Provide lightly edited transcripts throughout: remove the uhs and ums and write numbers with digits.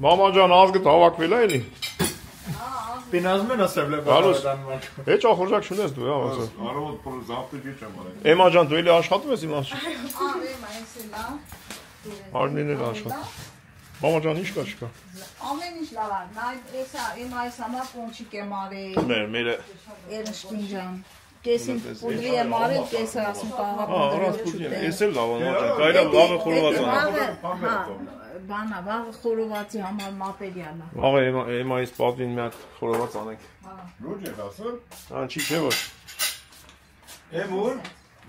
Մամա ջան, ազգդ հավաքվել է էլի։ Պինազում են ասել Հեչ ախորժակ չունես դու, հա, ասա։ Արոտ պրո զավտը ջի չեմ արել։ Էմա ջան, դու էլի աշխատում ես իմ ասի։ Ա, Արմինն էլ աշխատում։ Մամա ջան, ինչ կա չկա։ ամեն ինչ լավ է։ Նա իմ այս համար պոնչիկ եմ արել։ Մեր Երնշտին ջան։ Կեսին պուդրի եմ արել, կեսը ասում կաղա պուդրի։ Էս էլ լավ է, մամա ջան, կարելի է վաղը խորոված անել։ Բանա, վաղը խորովածի համար մատերիալ է։ Վաղը էմայից պատվին մի հատ խորոված անենք։ Լուրջ եք ասել։ Անչի չէ որ։ Էմուր,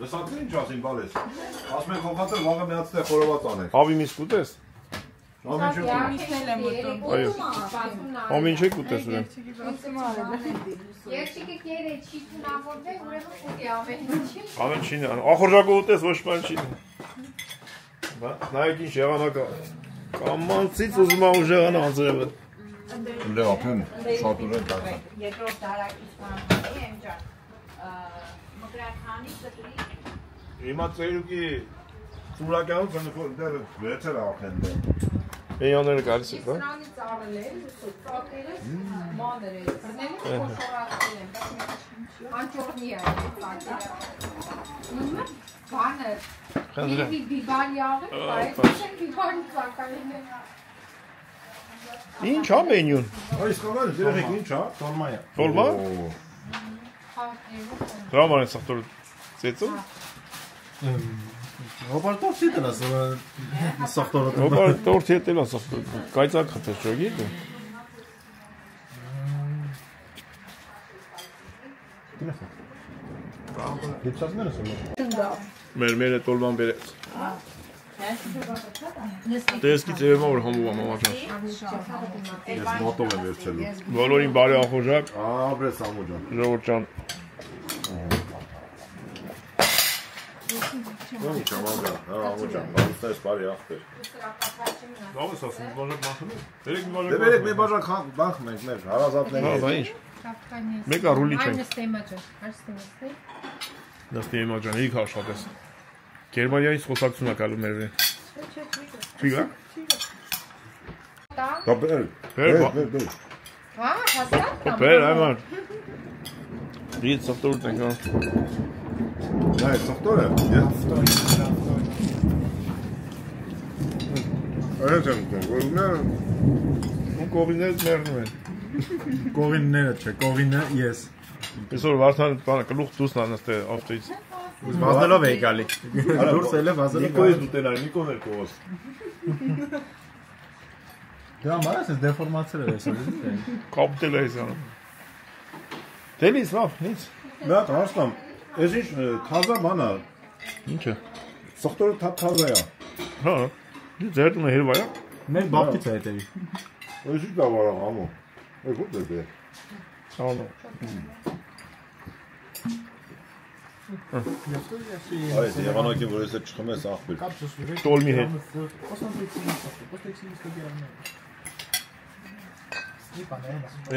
լսածին ինչ ասին բալես։ Ասում եք հողատը վաղը մի հատ ստեղ խորոված անենք։ Հավի միս կուտես։ Այո։ Ամին չեք ուտես ուրեմն։ Երջիկը կերը չի թունավորվել, ուրեմն ուտի ամեն ինչի։ Ամեն չին, ախորժակը ուտես ոչ բան չի։ Նայեք ինչ եղանակը։ Կամանցից ուզում եմ ուժեղան անձրևը։ Դե ապեն շատ ուր է դարձա։ Երկրորդ դարակից բանալի եմ ջան։ Մկրականի ստրի։ Հիմա ծերուկի ծուրակյանով ծնկոր դեր վեցեր ապեն դե։ Էյաները գալիս է, բա։ Սրանից արել է, ծոկերը մանր է, բրնելու խոշորացել են, անճորնի է, բանը, իրվի բիբանի աղը, բայց բիբանի ծակալին է։ Ինչ հա մենյուն։ Այս կողան երեք ինչ հա, տոլմա է։ Տոլմա։ Հրաման է սախտոր ծեցը։ Հոբար տորթի դնաս, սախտորը։ Հոբար տորթի հետ էլ ասախտոր, կայծակ խտես ճոգի դու։ Դիպսածները սում։ Մեր է տոլման բերեց։ Տեսքի ծերեմա որ համով եմ մամա ջան։ Ես մոտով եմ վերցելու։ Բոլորին բարի ախորժակ։ Աբրես ամու ջան։ Ժողովուրդ ջան։ Ո՞ւմ չամագա, հա ամու ջան, բանստես բարի ախպեր։ Լավ ես ասում, բաժակ մախում ես։ Դերեք մի Դե վերեք մի բաժակ բանք մենք մեր հարազատների հետ։ Հա, ինչ։ Մեկը ռուլի չենք։ Նստի եմա ջան, իք աշխատես։ Գերմանիայից խոսակցություն է գալու մեր վրա։ Չի գա։ Դա բեր։ Հա, հաստատ։ Բեր, այման։ Դից սախտորուտ ենք ան։ Դա է սախտորը։ Այս եմ կողինները։ Ու կողիններից մերնում են։ Կողինները չէ, կողինը ես։ Այսօր Վարդան բանը գլուխ դուսն անստե ավտոից։ Վազելով էի գալի։ Դուրս էլ է վազելով։ Նիկոյս դուտել այ Նիկոն էր կողոս։ Դա մարս է դեֆորմացիա է այսօր։ Կապտել է այս անում։ Դելիս լավ, ինչ։ Նա հարցնամ, այս ինչ թազա բան է։ Ինչ է։ Սախտորը թազա է։ Հա։ Ձերտում է հերվա է։ Մեր բաբկից է հետևի։ Այս ինչ դավարա ամո։ Այս ո՞ւր դե։ Ալո։ Այս եղանակին որ ես չխմեմ ես ախպեր։ Տոլմի հետ։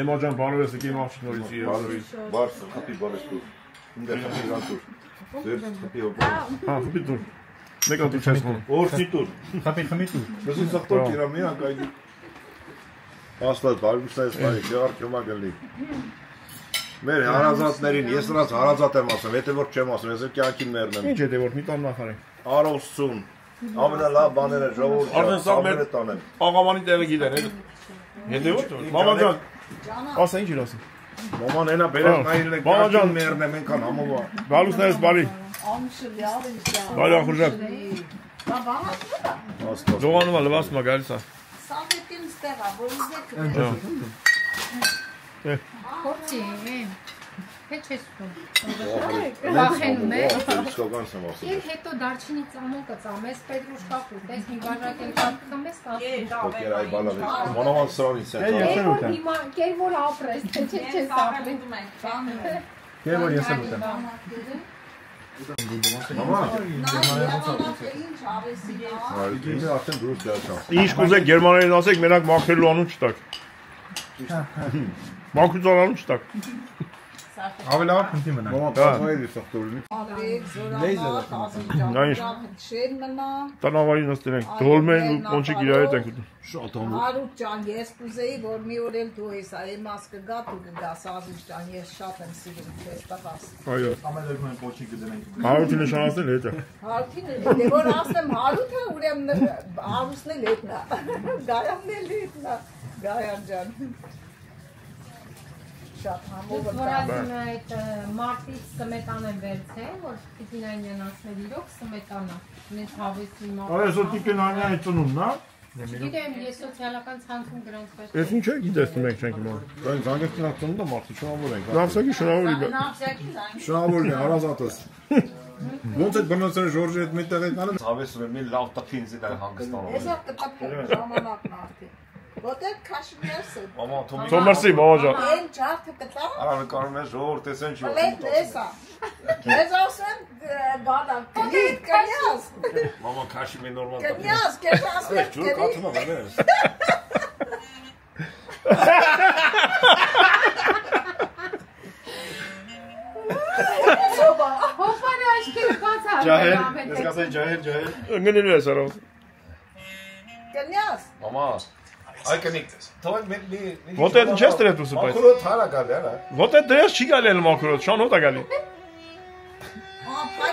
Էմա ջան, բարով ես եկեմ աղջիկ նորից իրարից։ Բարս, խփի բարես դու։ Ինձ խփի գանտուր։ Ձեր խփի օբո։ Հա, խփի դուր։ Մեկը դու չես խմում։ Օրսի դուր։ Խփի խմի դու։ Դու սախտոր կիրա մի անկայդի։ Աստված, բարգուստայս բարի, եղար կյոմա գլի։ Մեր հարազատներին, ես նրանց հարազատ եմ ասում, հետևորդ չեմ ասում, ես կյանքին մերնեմ։ Ինչ հետևորդ, մի տան նախարի։ Արոսցուն, ամենալավ բաները ժողովուրդ ամենը տանեն։ Աղամանի տեղը գիտեն, հետևորդ։ Մամա ջան, ասա ինչ իր ասում։ Մաման ենա բերակ նայրել եք կյանքին մերնեմ, ենքան համովա։ Գալուսներս բարի։ Բարի ախորժակ։ Լողանում է, լվասում է, գալիս է։ Սավետին ստեղ է, որ իզեք։ Խորցի եմ, հետ չես տում։ Վախենում է։ Իսկական եմ ասում։ Եվ հետո դարչինի ծամոն կծամես, պետրուշկա կուտես, մի բաժակ էլ կատկամես, Կեր այ բալավես, մանավան սրանից են։ հիմա կեր որ ապրես, թե չես ապրես։ Կեր որ ես եմ ուտեմ։ Մամա, ինչ արդեն դուրս գացա։ Ինչ կուզեք գերմաներեն ասեք, մենակ մաքրելու անուն չտակ։ Մաքրության անուն չտակ։ Ավելի լավ քնի մնա։ Մամա պատմել է սխտորին։ Շեն մնա։ Տանավարի նստել ենք, դոլմեն ու պոնչիկ իրար հետ ենք ուտում։ Շատ ամուր։ Հարութ ջան, ես կուզեի, որ մի օր էլ դու ես, այ մաս կգա, դու կգաս, Ազիզ ջան, ես շատ եմ սիրում քեզ տղաս։ Այո։ Ամեն դեպքում փոչի կդնենք։ Հարութի նշանացնել հետ է։ Հարութին դե որ ասեմ Հարութը, ուրեմն Հարուսն էլ հետնա։ Գայանն էլ հետնա։ Գայան ջան։ Շատ համով եմ։ Որ ասում է այդ մարտից սմետան են վերցել, որ պիտի նայնյան ասել իրոք սմետանա։ Մենք հավեսի մարդ։ Այսօր տիկենանյանի ծնունդն է։ Գիտեմ, ես սոցիալական ցանցում դրանց պես։ Ես ինչ եք գիտեսնում եք չենք իմանում։ Բայց զանգեստին ծնունդը մարդը շնորհավոր ենք։ Նավսակի շնորհավորի։ Շնորհավորն է հարազատս։ Ոնց է բնոցը Ժորժի հետ միտեղ եկանը։ Հավեսում եմ մի լավ տխին զիտ հանգստանում։ Ես կտապ ժամանակն արդի։ Որտեղ քաշմիրսը։ Մամա Թոմասի մամա ջան։ Այն ջարդը կտա։ Արա նկարում է ժողովուրդ տեսեն չի։ Լետ էսա։ Ես ասեմ գադա կլիտ կնյաս։ Մամա քաշի մի նորմալ։ Կնյաս, քեզ ասեմ Ջուր կաթնում է դες։ Հոպարի աչքերը բաց ա։ Ջահել, ես կասեի ջահել։ Ընկնելու ես արավ։ Կնյաս։ Մամա այ կնիկ թող մի Ոտը չես դրել դու սպայ։ Մաքրո թարա գալի արա։ Ոտը դրես չի գալի էլ մաքրո, շան հոտ է գալի։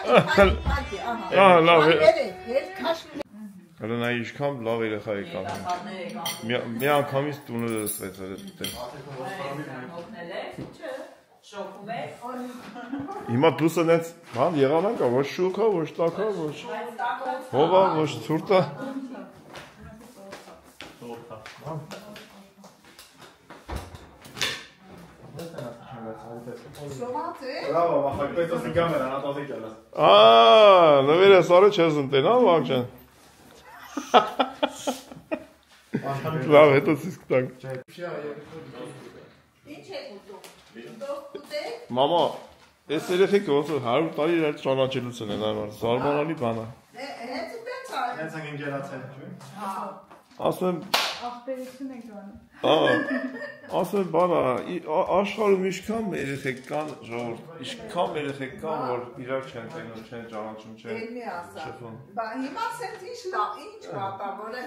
Պակի, ահա։ Ահա, լավ է։ Հետ քաշմիր։ Հələ ինչքան լավ երեխա է կան։ Մի անգամից տունը դրսվեց այդտեղ։ Հիմա դուսը նենց բան եղանակ է, ոչ շուկա, ոչ տակա, ոչ հովա, ոչ ցուրտա։ Bravo, machak, to jest kamera, na to zejdziemy. Նվերը սարը չես ընտենա, վաղ ջան։ Լավ, հետո ցույց կտանք։ Ինչ է ուտում։ Դուք ուտեք։ Մամա, այս երեխեքը ոնց որ 100 տարի իրար ճանաչելուց են այլ զարմանալի բան է։ Հենց դենց է։ Հենց ենք ընկերացել։ Ասում եմ, Ախպերություն ենք անում։ ասում եմ բանա, աշխարհում ինչքան երեխեք կան, ժողովուրդ, ինչքան երեխեք կան, որ իրար չեն տենում, չեն ճանաչում, չեն Էլի ասա։ շփվում։ Բա հիմա սենց ինչ լավ, ինչ պատավոր է։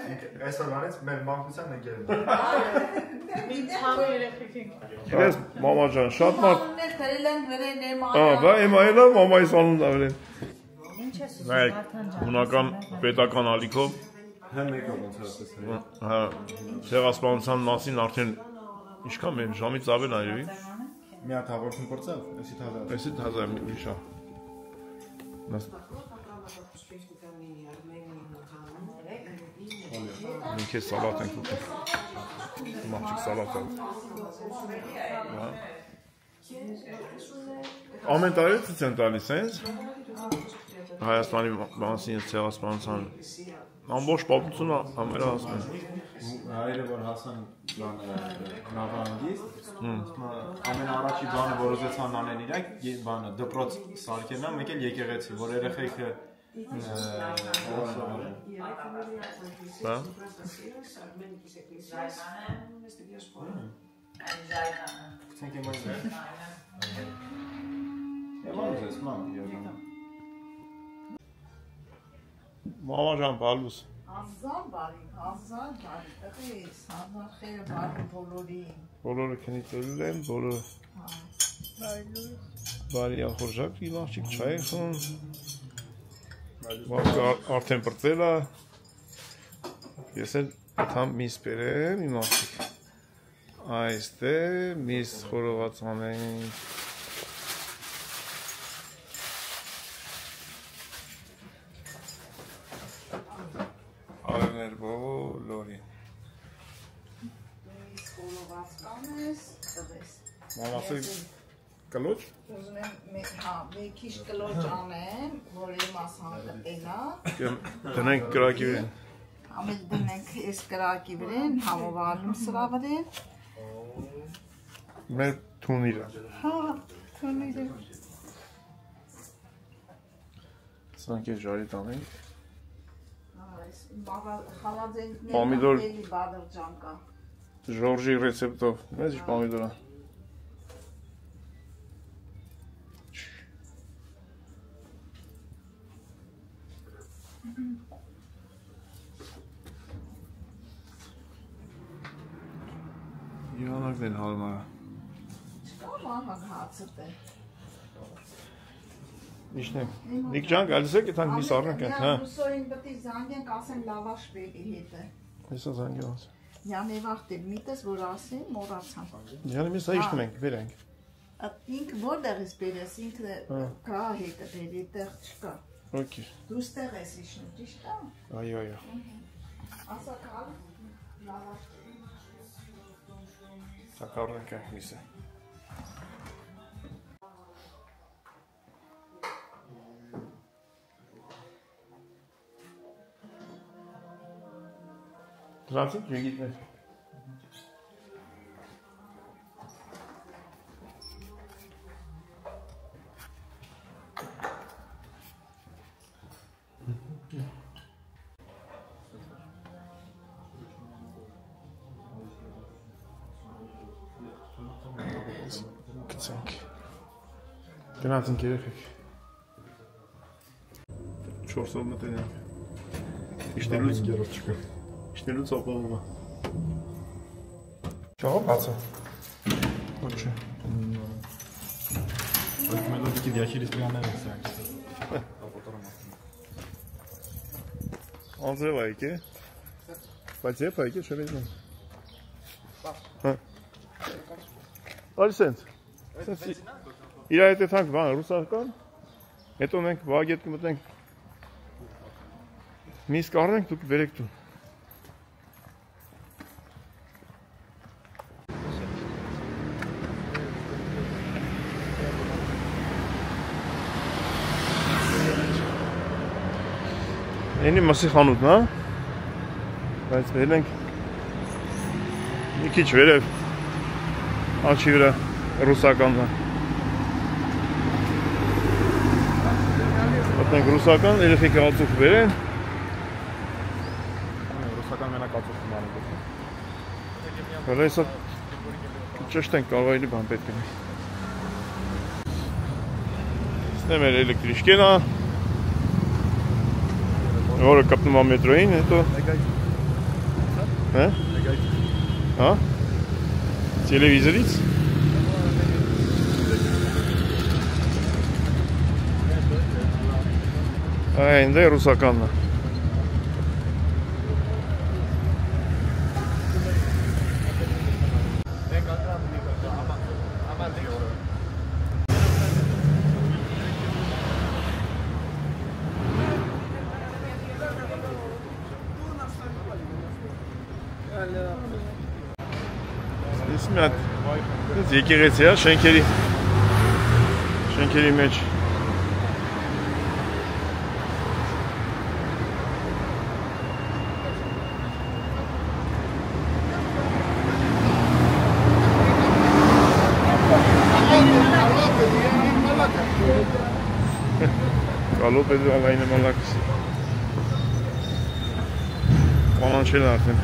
Այսօրվանից մեր մանկության ընկերն է։ Ինչ համ երեխեք ենք։ Ես մամա ջան, շատ մարդ, Անուններ գրել են գրել եմ բա հիմա էլա մամայիս անունն ավելին։ Ինչ ես Նայեք, բնական պետական ալիքով Հեն մեկը ոնց է ասել։ հա ցեղասպանության մասին արդեն ինչքան մեր ժամից ավել այրևի։ Մի հատ հաղորդում փորձավ, էսի թազա։ Էսի թազա միշա։ Մենք է սալատ ենք ուտում։ Մաղջիկ սալատ է։ Ամեն տարի ցույց են տալիս, հենց Հայաստանի մասին ցեղասպանության ամբողջ պատմությունը ամենը ասում են։ Հայերը որ հասան նավահանգիստ, ամենաառաջի բանը որ ուզեցան անեն իրանք, բանը դպրոց սարքելն է, մեկ էլ եկեղեցի, որ երեխեքը Հա։ Thank you, Mike. Մամա, մամա։ Մամա ջան, բալուս։ Ազան բարի, տղես, հազար խերը բարի բոլորին։ Բոլորը քնիցել են, բոլորը բարի ախորժակ իլախչիկ չայ են խոն։ Մամկա արդեն պրծել է։ Ես էլ ատամ միս բերեմ իլախչիկ։ Այստե միս խորոված անենք։ Արներ բոլորի։ Խորոված կանես, տղես։ Մամասի կլոչ։ Ուզում եմ, հա, մի քիչ կլոչ անեմ, որ իմ ասանը կտենա։ Դնենք կրակի վրեն։ Ամեն դնենք այս կրակի վրեն, համովարնում սրա վրեն։ Մեր թունիրը։ Հա, թունիրը։ Սրանք է ժարի տանենք։ Խալաձենքներն Պոմիդոր։ էլի բադրջան կա։ Ժորժի ռեցեպտով, մեզ ինչ պամիդորա։ Իհանակն են հարմարը։ Մաման հացը դե։ Իշնեմ։ Նիկ ջան, գալիս եք այդքան մի սառնանք են, հա։ Հուսոին պետք է զանգենք, ասեն լավաշ բերի հետը։ Հեսա զանգել։ Յանի վախտել, միտես որ ասին, մոռացան։ Յանի մի սա իշնում ենք, վերենք։ Ինքը որտեղ ես բերես, ինքը կա հետը բերի, տեղ չկա։ Okay. Դու ստեղ ես իշնում, ճիշտ է։ Այո, այո։ Ասա կալ, լավաշ։ Սակառնենք ենք միսը։ Դրանցից ջի գիտներ։ Գցենք։ Գնացինք երեխեք։ 4 օր մտնենք։ Իշտելուց գերով չկա։ Իշտելուց ապահովը։ Չաղա բացը։ Ոչ չէ։ Այդ մելոդիկի դիախիրիս պիաներ է սրանք։ Անձրև այք է։ Բայց եվ այք է չվեզնեմ։ Հա։ Ալիսենց։ Իրա հետ եթանք բան ռուսական, հետո մենք վագետ կմտնենք, միս կառնենք, դուք վերեք դու։ Ենի մսի խանութն, հա, բայց վեր ենք մի քիչ վերև աչի վրա ռուսականն է։ Մտնենք ռուսական, երեխեքը ածուխ վերեն։ Ռուսական մենակ ածուխ մարում։ Հələ հեսա ճշտենք կավայելի բան պետք է։ Ստեմ էր էլեկտրիշկենա, որը կպնում է մետրոյին, հետո։ Հա? Հա? Տելևիզորից։ Այն դե ռուսականն է։ Ես մի հատ եկեղեցի է, շենքերի մեջ։ Կալով է դու ալային է մալակս։ Կանանչել արդեն։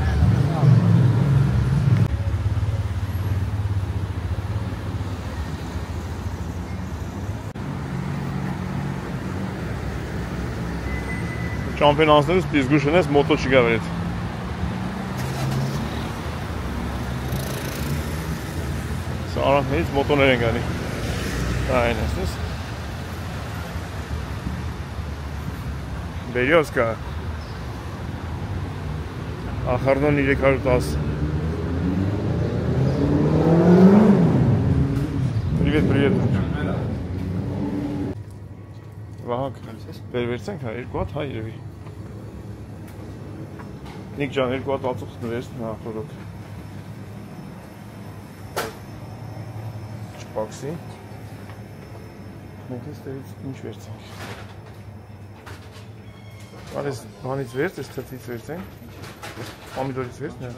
Չամպենանսներս պիզգուշն ես, մոտո չգա վրետ։ Սա արանքներից մոտոներ են գանի։ Այն ես նես։ Բերյոսկա։ Ախարդան 310։ Привет։ Վահակ, վերվերցենք հա, 2 հատ հա երևի։ Նիկ ջան, 2 հատ ածուխ վերցնի հա, խորոք։ Չպաքսի։ Մենք ես տերից ինչ վերցենք։ Այս բանից վերց, այս թթից վերցենք։ Պամիդորից վերցն է։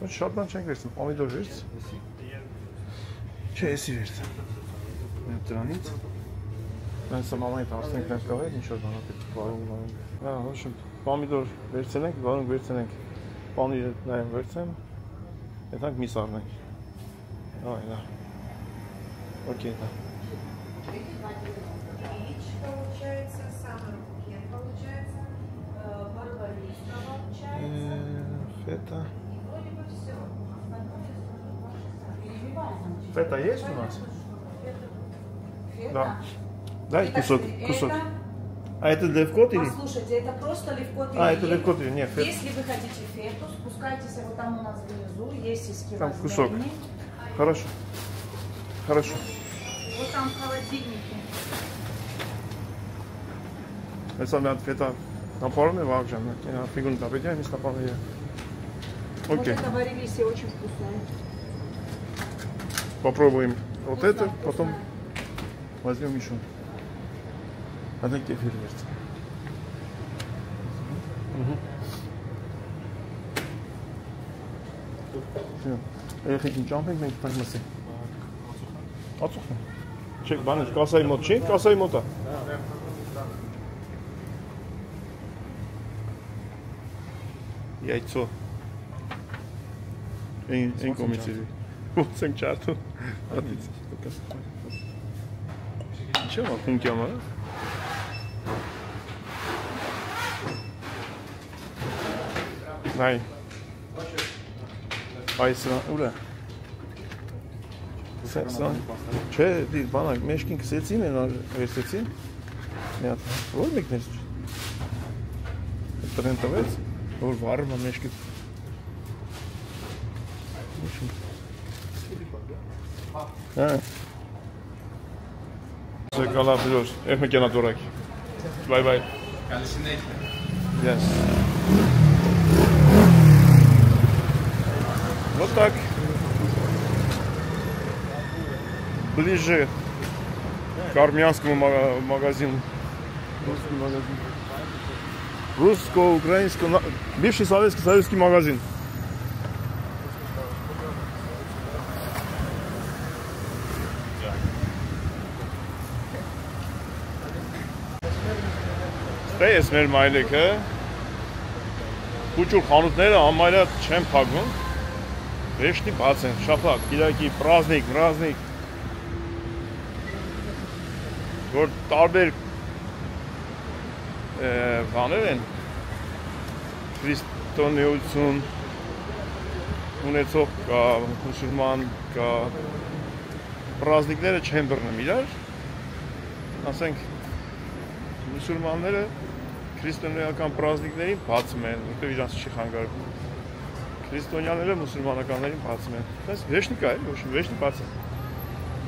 Ոչ շատ բան չենք վերցնում, պամիդոր վերց։ Չէ, եսի վերց։ Մենք դրանից։ Մենք սա մամայիդ արսենք նենք կավեր, ինչ-որ բանակ է վարում։ Հա, հոշում, պամիդոր վերցենենք, վարունք վերցենենք, պանիրը նայեմ վերցեմ, եթանք միս արնենք։ Այ, նա։ Окей, да. Получается, самый руки получается. Фета. Фета есть у нас? Да. Дай кусок. А это левкот или? Послушайте, это просто левкот или это левкот или нет? Если вы хотите фету, спускайтесь, вот там у нас внизу есть иски. Там кусок. Хорошо. Хорошо. Вот там в холодильнике. Это надо фета. Напорно важно. Я фигуру добавляю, не напорно я. Вот Окей. это варились очень вкусное. Попробуем вот это, потом возьмем еще. Одна кефир есть. Все. Ехать не джампинг, մենք տանք մսի։ Ածուխն։ Չեք բաներ, կասայի մոտ չի, կասայի մոտա։ Яйцо. Այն կոմիցի։ Ոնց եմ չարթում։ Հատից։ Ինչո՞ւ ապուն կյամա։ Նայ։ Այս ուրա։ Սան։ Չէ, դի բանակ մեջքին քսեցին, այն վերցեցին։ Մի հատ։ Որ մեկներ։ Տրեն տվեց, որ վառը մեջքի։ Հա։ Կալա բլոս, եք մեկենա դորակ։ Bye bye. Yes. Вот так. Ближе к армянскому магазину. Русский магазин. Русско-украинский, бывший советский магазин. Տես մեր մայլեքը, կուճուր խանութները համարյա չեն փակվում, վեշտի բաց են, շապակ, կիրակի, պրազնիկ, որ տարբեր բաներ են, քրիստոնեություն ունեցող կա, մուսուլման կա, պրազնիկները չեն բռնում իրար, ասենք, մուսուլմանները քրիստոնեական պրազնիկներին բացում են, որտեղ իրանց չի խանգարում։ Քրիստոնյաները մուսուլմանականներին բացում են։ Բայց վեշնի կա, ոչ վեշնի բաց է։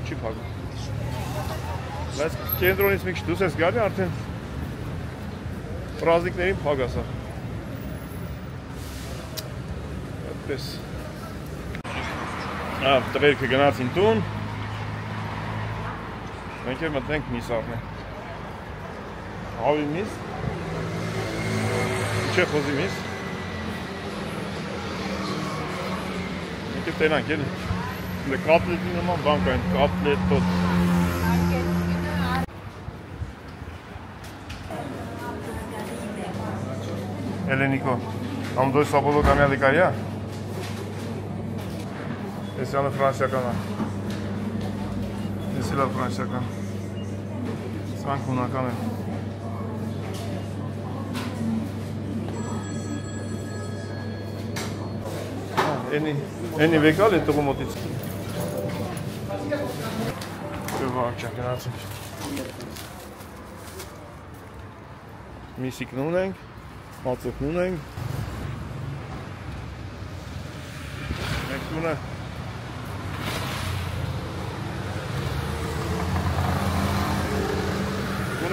Չի փակում։ Բայց կենտրոնից մի քիչ դուրս ես գալի, արդեն պրազնիկներին փակ ասա։ Այդպես։ Տղերքը գնացին տուն։ Մենք էլ մտնենք միս առնենք։ Հավի միս, չէ խոզի միս, մենք է տենանք էլ, կապլետի նման բան կային, կապլետ տոտ։ Էլենիկո, ամդոյ սապոլո կամյալի կարյա, եսյանը ֆրանսիական է, եսիլա ֆրանսիական, սրանք հունական են։ Էնի վեկալ է տղու մոտից։ Վաղ չան գնացինք։ Միսիկն ունենք, մացոքն ունենք։ Մենք տունը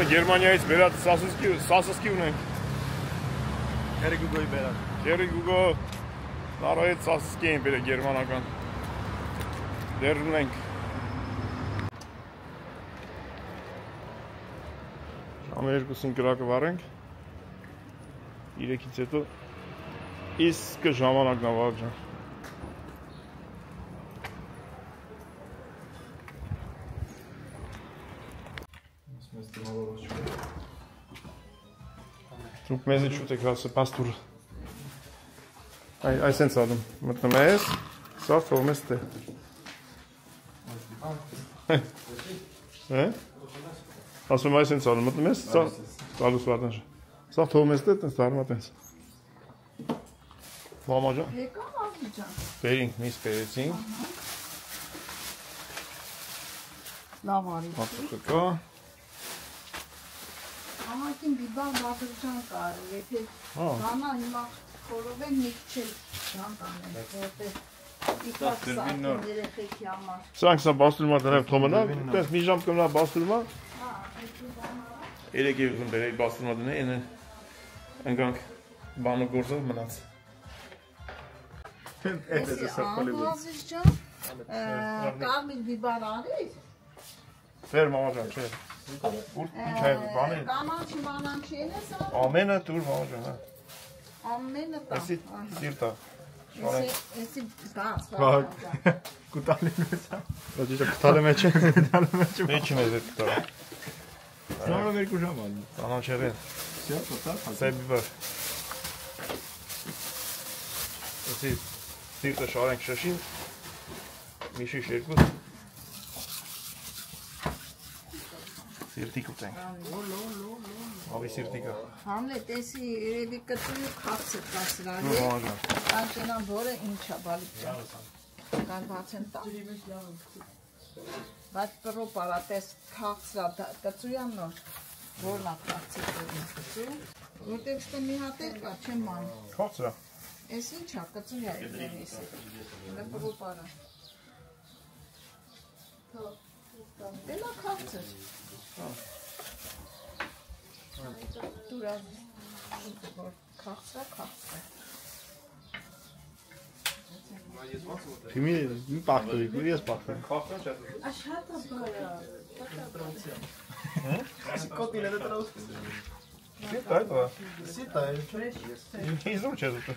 Գերմանիայից բերած սասսկի ունենք։ Գերգուգոյի բերած։ Գերգուգո Նարայից սասսկի էին բերել գերմանական։ Դեր ունենք։ Ամեն երկուսին կրակը վառենք։ 3-ից հետո իսկ ժամանակն է վաղ ջան։ Դուք մեզի շուտ եք ասը պաստուր։ Այս են սադում, մտնում ես, սա թողում ես տե։ Ասում այս են սադում, մտնում ես, սա տալուս վարդանշ։ Սա թողում ես տե, տենց դարմատ ենս։ Մամա ջան, Եկա Աղջան։ բերինք միս բերեցինք, Լավ արի։ հացուկը կա, Ահագին բիբան Աղջան կա, եթե բանա հիմա խորովեն մի քիչ ժամ կանեն, որտեղ իքած սակին երեխեքի համար։ սրանք սա բաստուրմա դրև թոմնա, տես մի ժամ կմնա բաստուրմա, 3 եվզուն բերեի բաստուրմա դնե, ենը ընկանք բանու գործով մնաց։ Ահազիզ ջան, կարմիր բիբար արիր։ Վեր մամա ջան, չէ, ուր ինչ է բանի, Կանանչի մանանչի են է սա։ ամենը տուր մամա ջան, հա, Ամենը տա։ եսի սիրտա, Եսի բաց։ Կուտալի մեծ է։ Ոջիշը կտալը մեջ է, մեջ եմ էզետ կտալը, Սրանով 2 ժամ ալի։ անանչեղեն, Всё, կտալ։ սայ բիբար, եսի սիրտը շարենք շշին, միշի շերկուս, սիրտիկ ուտենք, ավի սիրտիկը, Համլետ, եսի երևի կտրի խացը կա սրանի։ մամա ջան, Կանչենան որը ինչա բալիկ ջան։ Կան բացեն տա։ Բայց պրո պարատես քաղցրա կծույան նոր։ Որն է քաղցի կծու։ Որտեղ ստե մի հատ էլ կա, չեմ ման։ խոցրա, Ես ինչա կծույա եկներ եսի։ Դա պրո պարա։ Դելա քաղցր։ Դուրա քաղցրա։ թիմի մի պախտորի, ու ես պախտորի, Աշհատա բարա։ Կոտիները դրաուս։ սիրտա այդ վա, Սիտա է։ իզուր չես ուտը,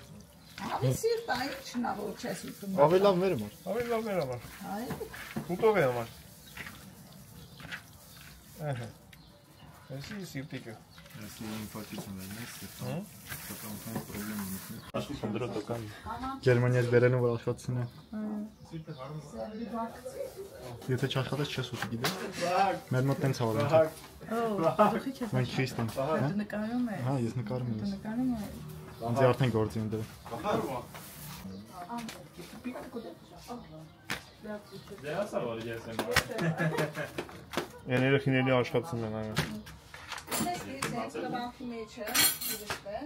Ավելի սիրտա ինչնա որ չես ուտում։ ավելի լավ մեր համար, ավելի լավ մեր համար, Այ ուտող է համար, եսի սիրտիկը, Если инфатицию возьмешь, то там проблемы нет. ընդրոտական, Գերմանիայից բերելն որ աշխատացին է։ Եթե չաշխատես չես ուտի գիտես։ Մեր մոտ տենց ավարում է։ Մենք քրիստան, հա։ Նկարում է։ Հա, ես նկարում եմ։ Նկարում է։ Անձի արդեն գործի են դրա։ են երեխիների աշխատում են այո, Ես ես լավի մեջ է, դիտե։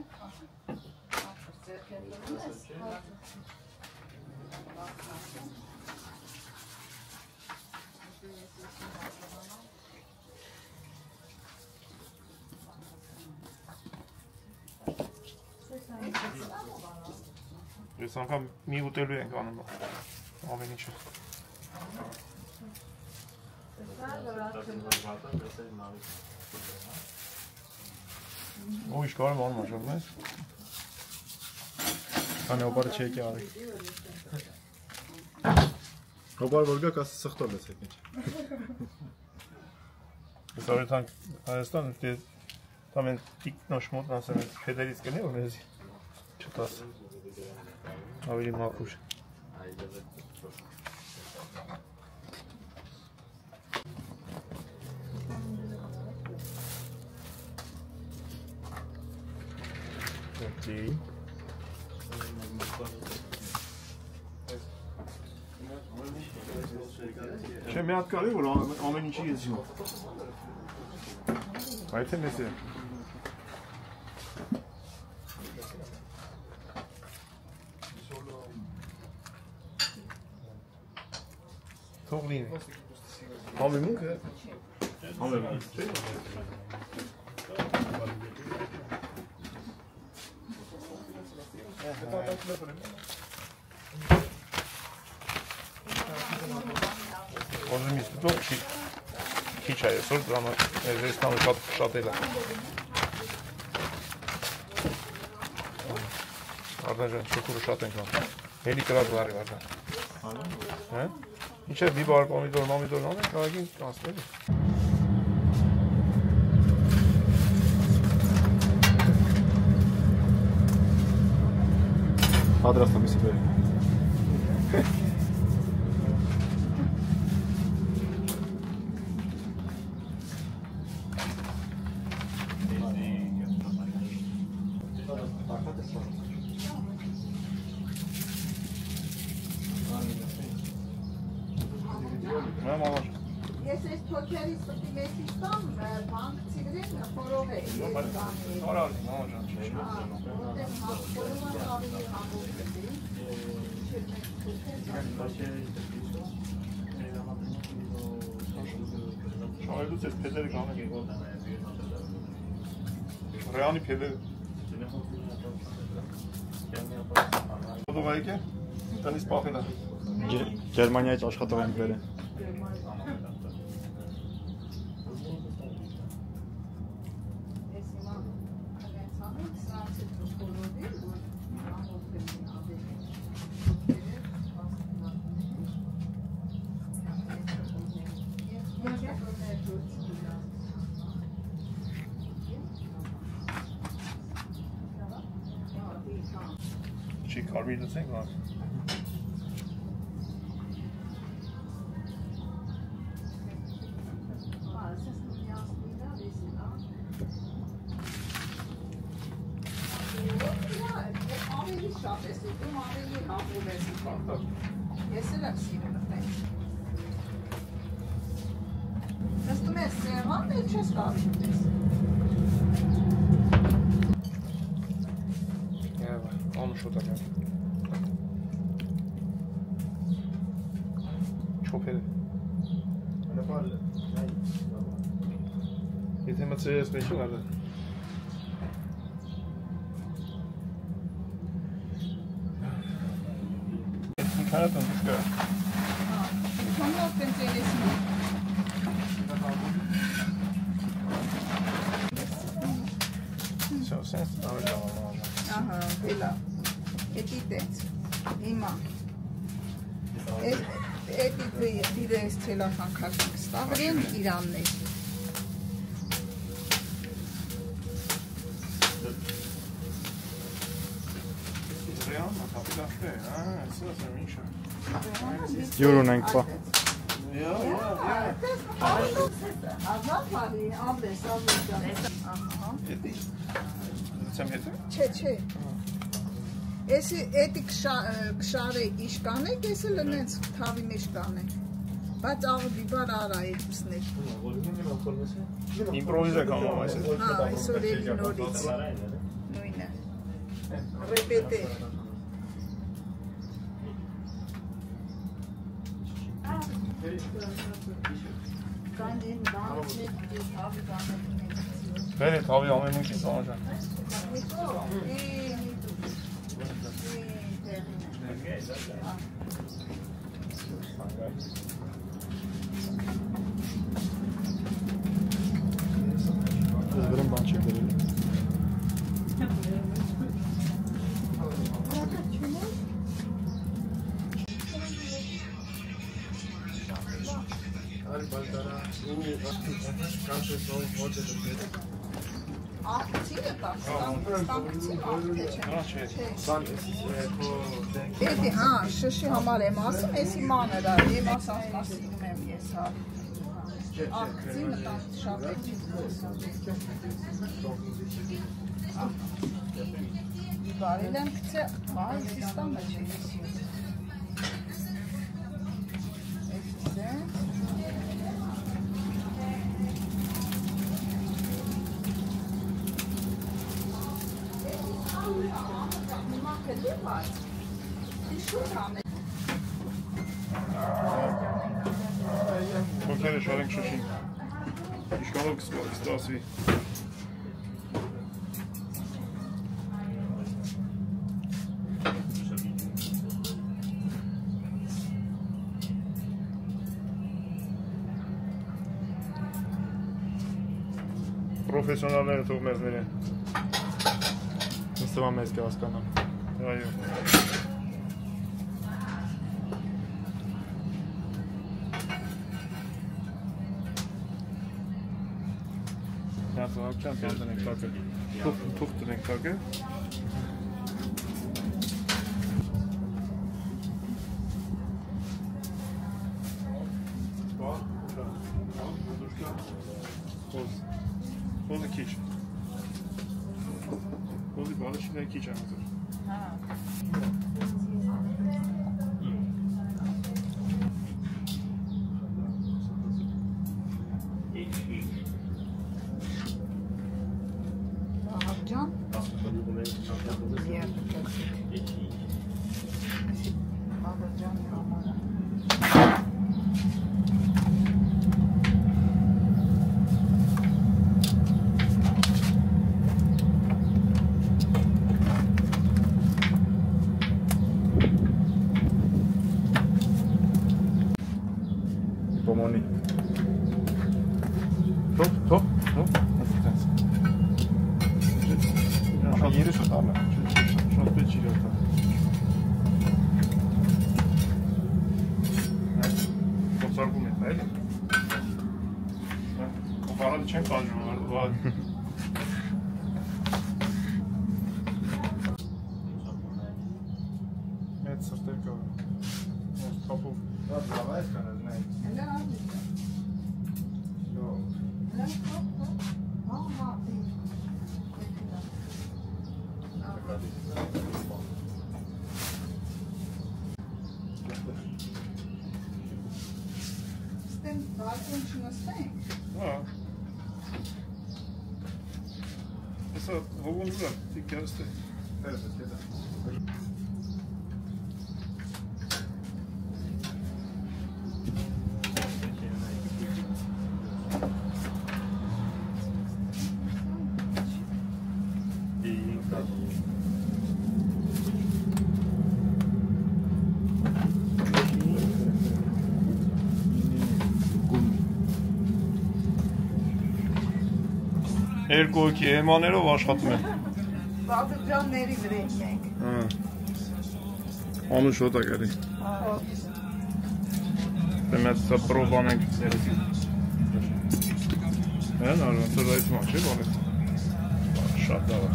ես անգամ մի ուտելու ենք անում, ամեն ինչը, ույշ կարում անում աշում ես, Քանի օբարը չեկի արի։ Օբար որ գա կասի սխտով ես եկել։ ես արետան Հայաստան, там են տիկնոշ մոտ ասեմ ես հետերից կնի որ ես չտաս, ավելի մախուր, Չէ, մի հատ կարի, որ ամեն ինչի ես իմ, բայց է մեզ է, թող լինի, համեմունք է, համեմունք, չէ, Ոզում իսկ դող քիչ է այսօր, դրամը Եզրեստանը շատել է։ Արդան ժան, շուկուրը շատ ենք ան, հելի կրած լարի արդան։ Ինչ է դիբար, պոմիդոր, մամիդոր նամեն, կաղագին կանցնել է։ Պատրաստ եմ իսի բերի։ Քերից պետք է մեջի տամ, բանկ ցիգրեն խորով է։ Նորալ, նոժան չի։ Որտեղ խորովը ավելի համով է։ Շարելուց ես փեդերը կանենք եղող։ Ռեանի փեդերը։ Ո՞վ եք է։ Տնից պախել է։ Գերմանիայից աշխատող ենք բերել։ Չի կարմիր լցենք վար։ Ավելի շատ ես ուտում, ավելի հապով ես ուտում։ Ես էլ եմ սիրում ուտել։ Նստում ես սեղան, էլ չես կարում ուտես։ Անուշոտ ակյան։ Չոփել է։ Եթե մծրել ես մեջում ալը։ Քանա տնդուշկա։ Քանա տնդերեսին։ Սա սենս ավելի լավ։ Ահա, վելա։ Էդի տենց։ Հիմա։ Էդի դիրես ցելախան քաշենք ստավրեն իրաններ։ Ռեան, կապիտալը, սա ինչ է։ Յուրոն ենք պա։ Ազատ բարի, աբես, ահա։ Էդի։ Ցեմ հետո։ Չէ։ Էսի էդի կշարե իշկանեք, ես էլ նենց թավի մեջ կանեք։ Բայց աղդի բար արա այդուսներ։ Իմպրովիզա կանում այս է։ Հա, այսօր էլի նորից։ Նույնը։ Ռեպետե։ Կանեն բանջի թավի կանեն։ Բերե թավի ամեն ինչի սանջան։ Ես վերեմ բան չեք բերել։ Աղթիը կա, ստանքցի աղթե չէ։ Էդի, հա, շշի համար եմ ասում, էսի մանր է, եմ ասում եմ ես, հա։ Աղթի մտան շատ է չի։ Բարել եմ կցե, վայ, սիստան մեջ է եսի։ Էսի է։ Քոքերը շարենք շշին։ Իշկալով կստասվի։ Պրոֆեսիոնալները թող մեզ ներեն։ Նստվա մեզ կհասկանամ։ Այո։ Նա ծաղկան տանենք տակը։ Թուղթ տնենք տակը։ Ոզը քիչ։ Ոզի բալաշինը քիչ անձր։ Pomoni. Top. Երես է տալը։ Շատ պետք չի լոթա։ Փոխարկում է, այլ։ Փոխարան չեն կաժում, վար։ Մեծ սրտեր կա։ Թափով։ Դա լավ է կանալ նայ։ Հələ անդի։ Yo. Հələ քո։ Մամա։ Ստեն բացուն չնստենք։ Հա։ Հեսա հողուն ուրա, տիկ գարստե։ Հերս է, դա։ Երկու հոգի էմաներով աշխատում են։ Բաղդրջանների վրա ենք։ Անուշ հոտ է գալի։ Մեծ սա պրոբան ենք ներեցի։ Հեն արվան, սա այդ մակ չէ բալեց։ Շատ դավա։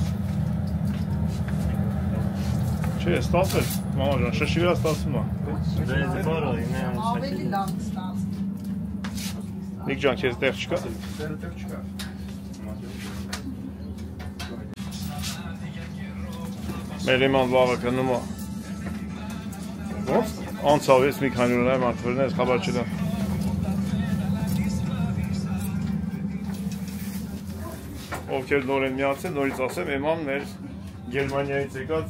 Չէ, ստացվեց, մամա ժան, շշի վրա ստացվում է։ Ավելի լավ ստանց։ Նիկ ջան, քեզ տեղ չկա։ Դեռ չկա։ Մեր իման վաղը կնում է։ Ոնց? Անցավ ես մի քանի օրը մարդվերն ես խաբար չդա։ Ովքեր նոր են միացել, նորից ասեմ, իման մեր Գերմանիայից եկած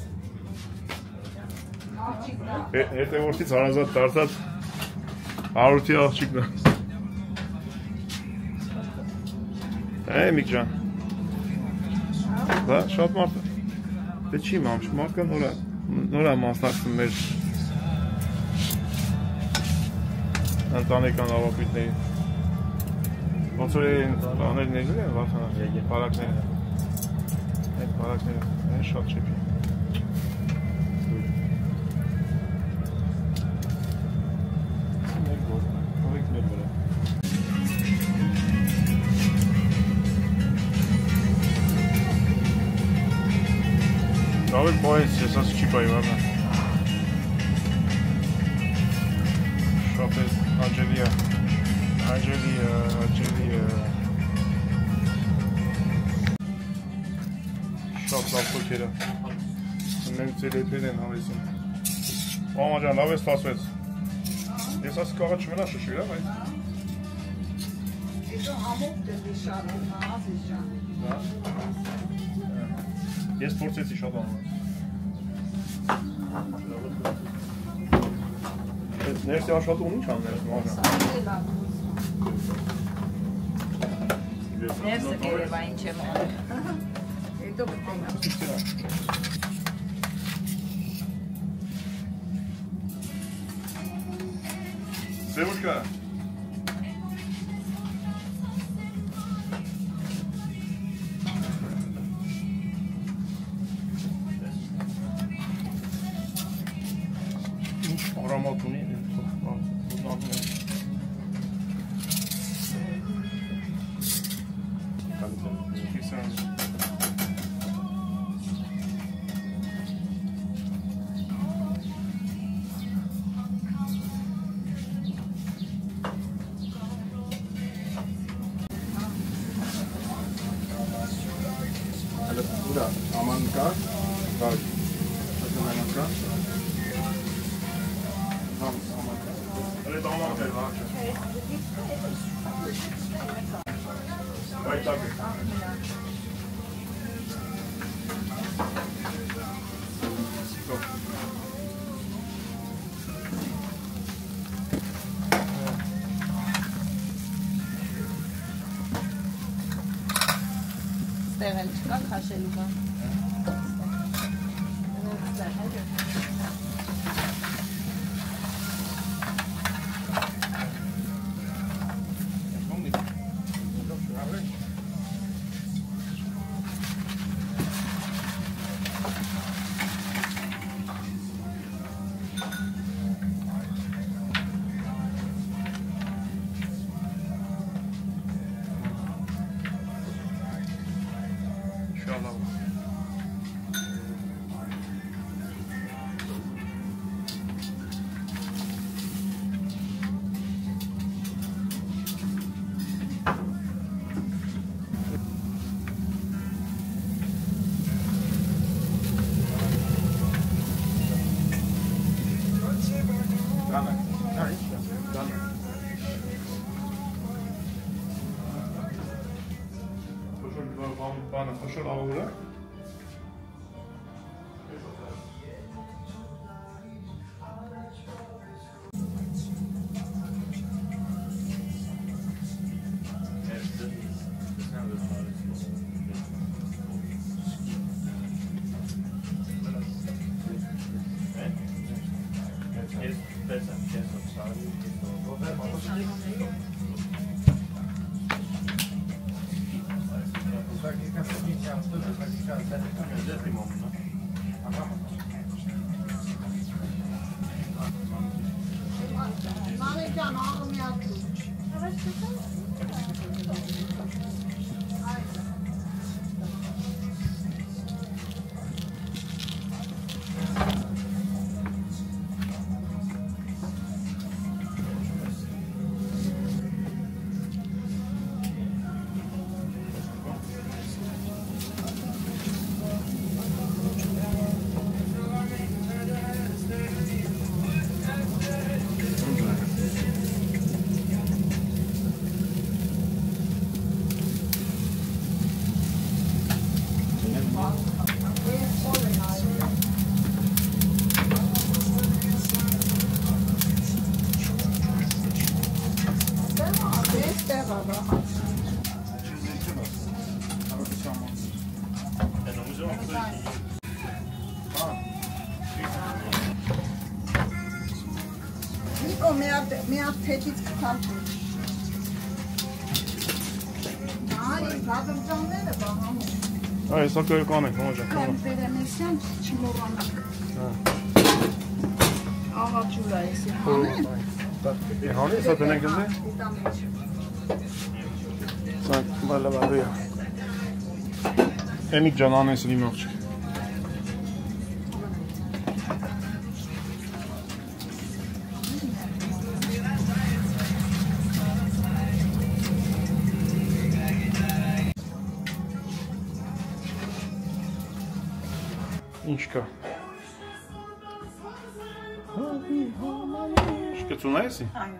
հետևորդից հարազատ դարձած հարութի աղջիկն է։ Միք ջան։ Դա շատ մարդ է։ Դե չի մամ, մարդկան նորա մասնակցում մեր ընտանեկան ավապույտների։ Ոնց որ են տաներ ներում են վախանար, պարակները։ Այդ պարակները են շատ չեպի։ Davul pois, ես ասի չի պայի վարնա։ Շապ է աջելիա։ Շատ լավ խոքերը։ Մենք ծելետներ են հավեսին։ Մամա ջան, լավ է ստացվեց։ Ես ասի կաղա չմենա շշի վրա, բայց։ Հետո ամոք դեպի շատ մազի ջան։ Ես փորձեցի շատ անում։ Այս ներսի աշխատողն ինչ անում ես մամա։ Ներսը կերևա ինչ եմ անում։ Հետո կտենա։ Девушка. Аромат у нее. Ուրա, աման կա, բարի, աման կա, աման կա, Ele dá uma relaxa. Vai estar bem. այստեղ չկա քաշելու բան։ Bana koşul avura. Միա թեթից կթարթում։ Այ, բաղրճանները բաղամում։ Այ, սա կերկան ենք, մոժան։ Կան վերենեսյան չմորանակ։ Աղաջուրա էսի հանեն։ Հանի, սա տնենք ըզե։ Սա բալավարույա։ Էմիկ ճան անես իմ ողջք։ Ինչ կա։ Շկծուն է եսի։ Այո։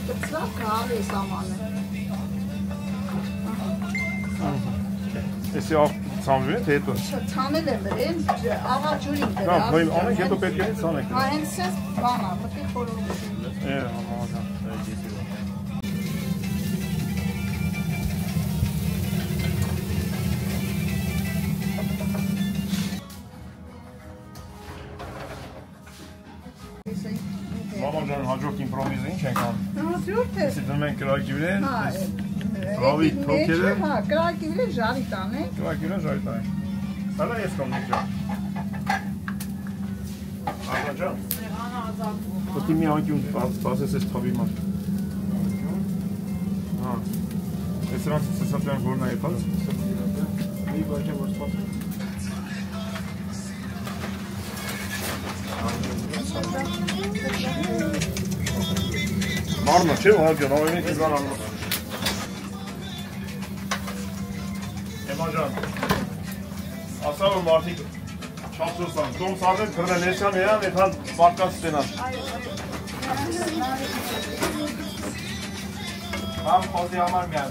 Կծա կար է սամանը։ Եսի աղ ծանվի է, թե հետո։ Ծանել եմ են, աղաջուրին դրա։ Հա, անենք հետո պետք է ծանեք։ Հա, հենց ես բանա, պետք է խորորություն։ Համաղան։ Մաման ջան, հաջորդ իմպրովիզը ինչ ենք անում։ Հաջորդ է։ Իսկ դնում ենք կրակիվրեն, ռավի թոքերը։ Հա, կրակիվրեն ժարի տանենք։ Կրակիվրեն ժարի տանենք։ Սալա ես կամ նիք ջան։ Աղա ջան։ Պետք է մի անկյուն սպասես ես թավի մատ։ Հա։ Ես սրանց սեսապյան որն է եպած։ Մի բաժը որ սպասում։ Մարմը չէ, հա ջան, ավելին կիզան անում։ Էմա ջան, ասա որ մարդիկ չապսոսան, տոմ սարդեն կրնեն էսյան էյան, էթան բարկած ստենան։ Համ խոզի համար միան։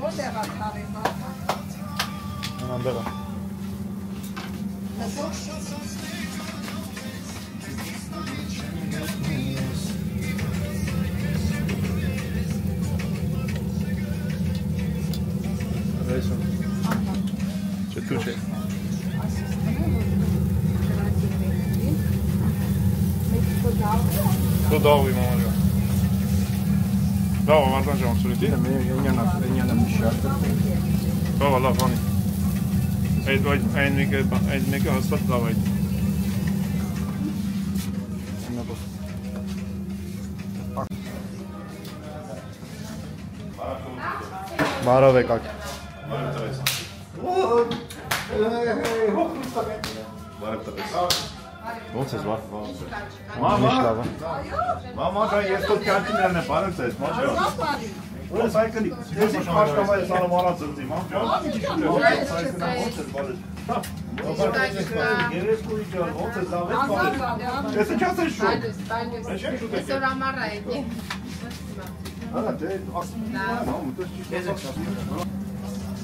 Ո՞ր դեղա թավի մարդա։ Անանդեղա։ Տեսում։ Չէ, դու չէ։ Դու մամա։ Լավ, Մարտան ջան, սուրիտի։ Ենյանը միշակ։ Լավ, լավ, բանի։ Այն մեկը հաստատ լավ այդ։ Բարով եկաք։ Ոնց ես վարդ։ Միշտ լավ է։ Մամա, ես քո կանտիներն եմ բարդ ես, մաչա։ Ոնց այքնի։ Ես մաշկամա ես անում արածնցի, մամա։ Երեսկույի ջան, ոնց ես լավ ես բարդ։ Ես չասես շուտ։ Այսօր ամառա եկե։ Հա, դե,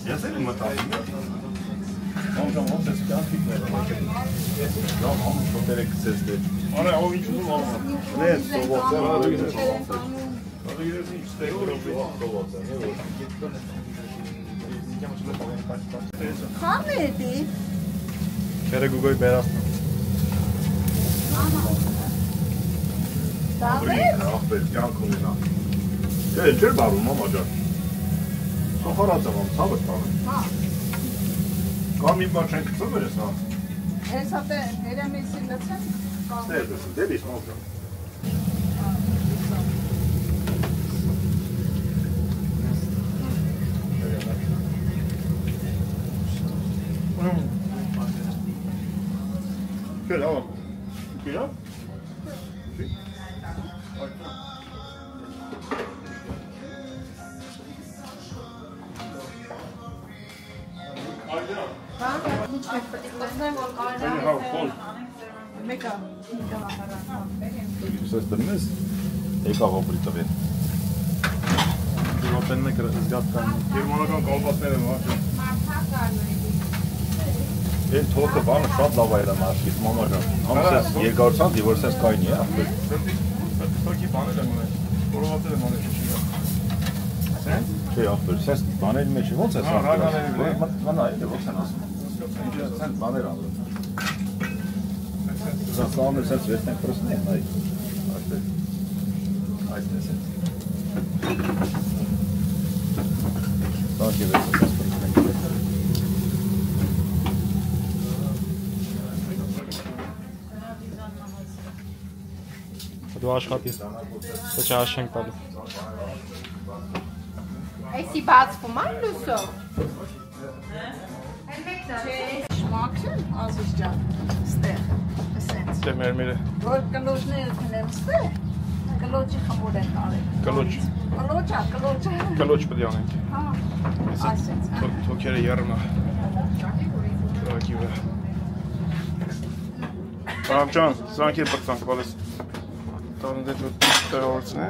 ես էլ եմ մտածում։ Մամա, ոնց ես կանտիներ։ Լավ, մամա, շոտերը գցես դե։ Արա, ով ինչ ուզում անում։ Նես, սովորել եմ։ Քան է դի։ Քերը գուգոյ բերասն։ Բրին, ախպեր, կյանք ունենա։ Դե, չեր բարում, մամա ջան։ Սոխարած եմ, ցավը տանում։ Հա։ Կամ իմ բան չեն կծում էր ես նա։ Ես հատե երեմիսի լցեն։ Դե, դելիս, մամա ջան։ Չէ, լավ։ Կիրա։ Մեկա։ Սես դրնես, եկավ ապրի տվեն։ Ոտեն մեկը զգատ կան։ Գերմանական կալվածներ եմ, հա։ Են թոքը բանը շատ լավ այլ եմ աշխից, մամա ջան։ Ամսես երկարությամբ դի որ սես կայնի է, ախպեր։ Սրտի բաներ եմ ունել, որովհետև եմ անել չի։ Չէ, ախպեր, սես բաների մեջ ոնց ես Հա, ռագաների վրա։ Մանա, այլ ոնց են ասում։ Սենց բաներ անում։ Սա սամը սենց վեստեն պրսն են, այ։ Ախպեր։ Այդ է սենց։ Սանքի վեստեն սենց պրսն են։ Դու աշխատի։ Ոչ աշխատենք տալու։ Այսի բացվում ան լուսով։ Շմաքն ազիզ ջան։ Ստեղ։ Ասենց։ Դե մեր մերը։ Որ կլոջները քնեմ ստեղ։ Կլոջի խմոր են արել։ Կլոջ։ Կլոջա։ Կլոջ պետք է անենք։ Հա։ Ասենց։ Թոքերը եռնա։ Տրակի վրա։ Բարավ ջան, սրանք էլ բրծանք, բալես։ Տան դե դու տեղավորցնե։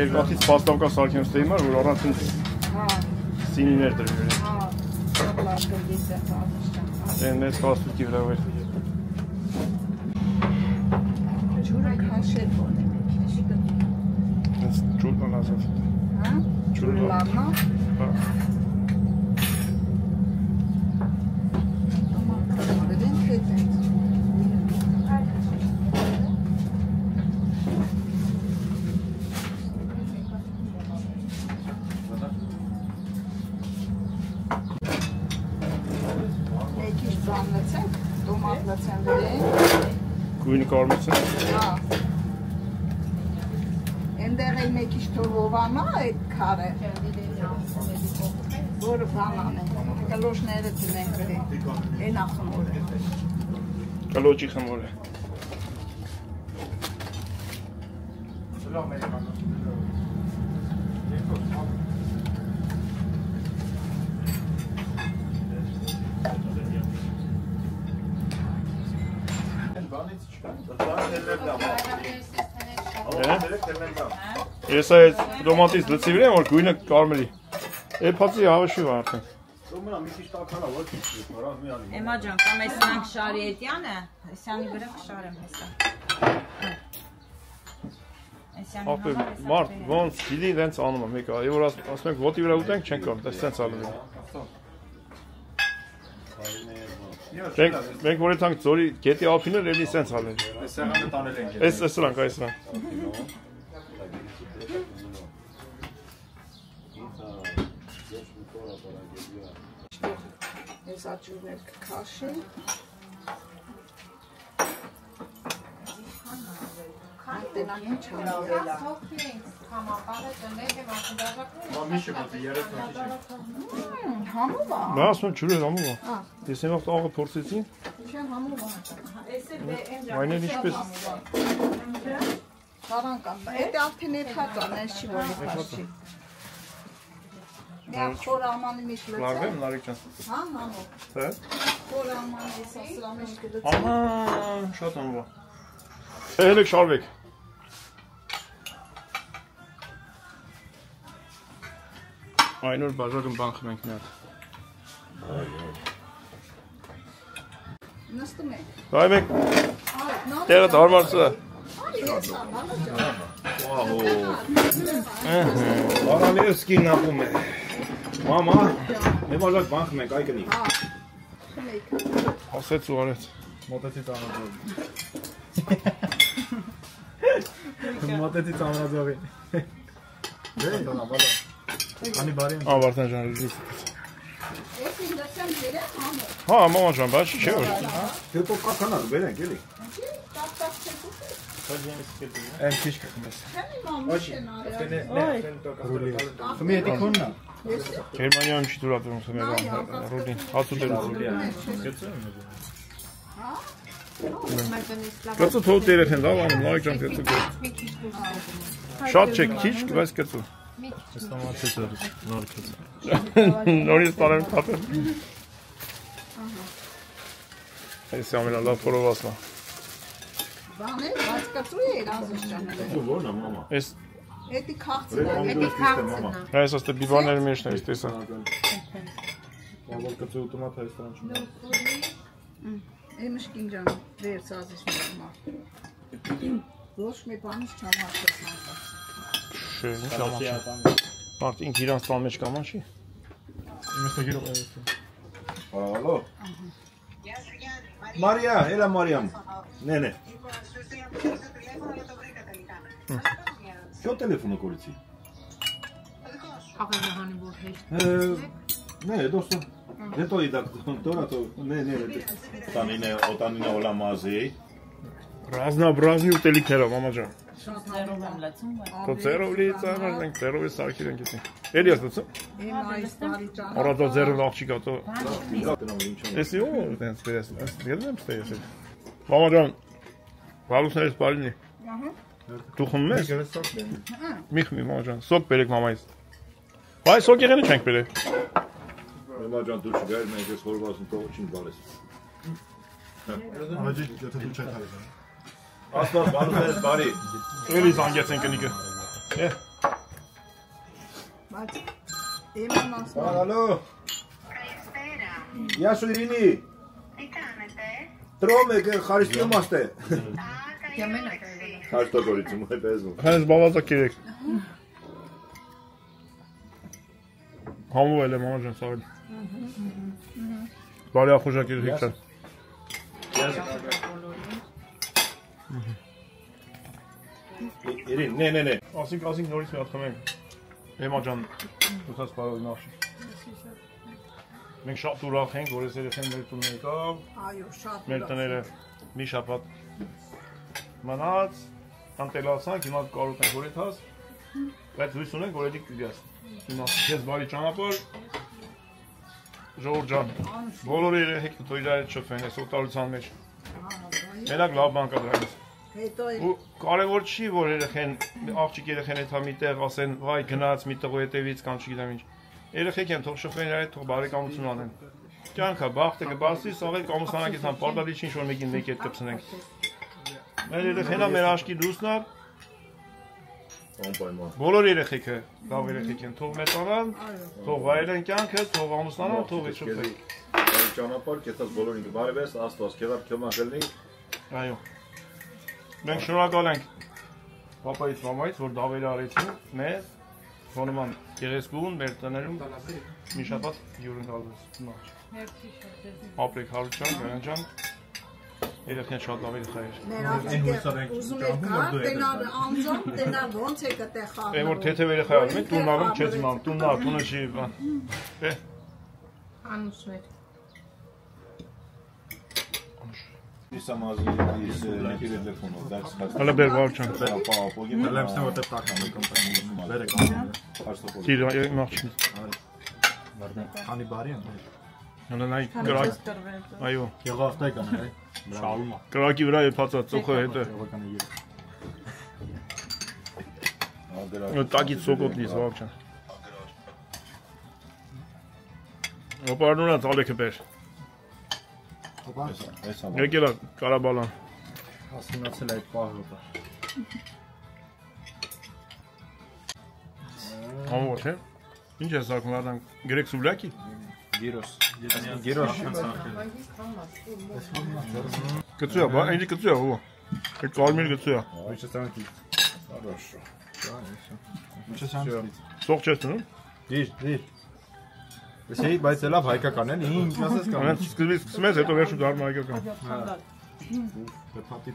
Երկաթից պաստավկա սարքեմ ստեի մար, որ առանց սինիներ տրվիրի։ Են մեծ պաստուկի վրա վեր։ Ջուրը քաշել բոնել Ես ջուրն ալազավ։ հա? Ջուրը լավնա։ Հա։ Գույնը կարմրացն։ Հա։ Էնդեղ էլ մեկ իշ թողովանա այդ քարը։ Որը բանան է։ Կլոշները դնենք դե։ Էն ախմորը։ Կլոջի խմորը։ Դրանից չկա։ Դրանից էլ դա։ Ես այս տոմատից լցի վրա որ գույնը կարմրի։ Էփածի հավշի վա արդեն։ Ումա մի քիչ տաքանա, ոչ մի քիչ, մի անի։ Էմա ջան, կամ այսինքն շարի էտյանը, այսյանի վրա կշարեմ հեսա։ Այսյանի Ապե մարդ ոնց գիտի դենց անում է մեկը, այո որ ասում ենք ոտի վրա ուտենք չենք կարող, դες դենց անում ենք։ Մենք որ ենք ծորի գետի ափիներ էլի դենց անում ենք։ Այս սեղանը տանել ենք։ Այս սրանք, այս սրանք։ Ես աճուրներ կքաշի։ Ատենան ինչ անավելա։ Մամիշը մոտի 30 հոգի։ Համով է։ Դա ասում եմ ջուրը համով է։ Ես այն վաղ աղը փորձեցին։ Չէ համով է։ Այնել ինչպես։ Կարան կամ։ Էդ արդեն եթած է, նես չի որ եթած չի։ Միա խոր ամանի մեջ լծել։ Լավ եմ, Նարեկ ջան։ Հա, համով։ Թե։ Խոր ամանի էս սրա մեջ կլծել։ Ահա, շատ համով է։ Հելեք շարվեք։ Այնօր բաժակում բան խմենք մի հատ։ Նստում եք։ Հայ մեկ տեղը դարմարցը։ Արամիրսկին ապում է։ Մամա, մի բաժակ բան խմենք, այ կնի։ Ասեց ու արեց։ Մոտեցի ծանրաձողին։ Մոտեցի ծանրաձողին։ Դե, բալա։ Անի բարի եմ։ Ավարտան ջան, լույս։ Ես ինդասիան երեք համով։ Հա, մամա ջան, բայց չէ՞ որ։ Հետո կականալ, բերենք էլի։ Տակ-տակ չեք ուտել։ Այն քիչ կխմես։ Չեմ իմանում ինչ են արել։ Խմի էդի քոննա։ Գերմանիայում չի դուրատում սմերը ռուդին, հացու դերում։ Կծու թող երեխեն լավ անում, Նարեկ ջան կծու։ Շատ չէ, քիչ, բայց կծու։ Ես տոմատից էր նոր կծու։ Նորից տարեմ թափել։ Այս ամենալավ փորովասն է։ Բան է, բայց կծու է Ռազուս ջանը։ Որն է մամա։ Այս Էդի քաղցն է։ այս ոստե բիբաների մեջն է, տեսա։ Բաբալ կծու տոմատ այս տան չունի։ Էմշկին ջան, վեր սազիս նորմա։ Ոչ մի բանից չեմ հաշվես մանկա։ Չէ, ինչ կամաչ։ Մարդ ինք իրանց տան մեջ կամաչի։ Իմս տագիրով այս։ Ալո։ Մարիա, έλα Մարիամ։ Ναι. Ποιο τηλέφωνο κορίτσι? Հաղորդահանի որ հեշտ։ Ναι, εδώ στο. Δεν το είδα τώρα το. Ναι. Όταν είναι όλα μαζί. Ռազմաբրազի ուտելիքներով, մամա ջան։ Ծերով եմ լցում, բայց։ Դու ծերով լի ծանր ենք, ծերով է սարքիր ենք էսի։ Էլի ես լցում։ Իմ այս տարի ջան։ Արա դու ծերով աղջիկ ատո։ Գտնում ինչ ആണ്։ Էսի ու դենց դες։ Գերնեմ ստես։ Մամա ջան, բալուսներից բարինի։ Ահա։ Դու խմում ես։ Գերեսոկ դե։ Մի խմի մամա ջան, սոկ բերեք մամայից։ Բայ սոկ եղենի չենք բերել։ Մամա ջան դու չգայր մենք ես խորվազն տող չին բալես։ Աջի եթե դու չեք հայտնի։ Աստված բալուս բարի։ Էլի զանգեցեն կնիկը։ Բայց իմ ասում։ Ալո։ Καλησπέρα. Γεια σου Ειρήνη. Τι κάνετε? Τρώμε και ευχαριστούμαστε. Α, καλή όρεξη. Ευχαριστώ κορίτσι μου, πες μου. Հենց բավազա կերեք։ Համով էլ է մամա ջան, սարել։ Բարի ախուժակ երեք չան։ Ειρήνη, ναι. Ասինք նորից մի հատ խմենք։ Էմա ջան, դուքաս բարոյ նախ։ Մենք շատ ուրախ ենք, որ այս երեխեն մեր տուն եկավ, Այո, շատ։ մեր տները մի շաբաթ մնաց, անտելացանք, հիմա կարող ենք որ եթաս, բայց հույս ունենք, որ էդիկ կգաս։ Հիմա քեզ բարի ճանապարհ, Ժողովուրդ ջան, բոլոր երեխեքը թող իրար հետ շփվեն այս օտարության մեջ։ Մենակ լավ բան կա դրանից։ Հետո Ու կարևոր չի, որ երեխեն, աղջիկ երեխեն հետ հա միտեղ ասեն, վայ գնաց մի տղու հետևից կամ չգիտեմ ինչ։ Երեխեք են թող շփվեն իրար հետ, թող բարեկամություն անեն։ Կյանքա, բախտը կբացի, սաղ էլ կամուսանակից համ պարտադիր չի ինչ որ մեկին մեկի հետ կպցնենք։ Մեր երեխենա մեր աշկի դուսնա Անպայման։ բոլոր երեխեքը լավ երեխեք են, թող մեծանան, թող վայելեն կյանքը, թող ամուսնանան, թող իջուպեն։ Ճանապարհ կեցած բոլորին բարևես, Աստված քեզ քյոման գլնի։ Այո։ Մենք շնորհակալ ենք պապայից, մամայից, որ դավերը արեցին մեզ, ոնոման գեղեցկուն մեր տներում մի շաբաթ հյուրընկալվեց։ Ապրեք հարության, գրանջան։ Երեխեն շատ լավ երեխա էր։ Մեր աղջիկը ուզում էր գա, տենալ անձամբ, տենալ ոնց է կտե խաղում։ Է որ թեթև երեխա էր, մենք տունն ալում չես իմանում, տունն ա, տունը չի բան։ Անուսներ։ Իսամազի ის ტელეფონო და Հələ բեր վարչան։ ապա Լեմսն որտեղ տակամ է կոմպանիա։ Բերեք։ Տիրա մաղջին։ Քանի բարի են։ Հələ նայ կրակ։ Այո։ Եղավտայ կան, այ։ Շալումա։ Կրակի վրա է փածած ծուխը հետը։ Տակից սոկոտնից վարչան։ Օպարնունա ծալեքը բեր։ Եկել է Կարաբալան։ Հասունացել այդ պահը։ Ամոթ է։ Ինչ է սարքում արդան գրեք սուլյակի։ Գիրոս։ Կծույա, բա այնի կծույա հո։ Այդ կարմիր կծույա։ Ինչ է ցանկի։ Хорошо։ Ինչ է ցանկի։ Սող չես տնում։ Դիր։ Էսի բայց լավ հայկական են, ինչ ասես կամ։ Անց սկզբից սկսում ես, հետո վերջում դառնում հայկական։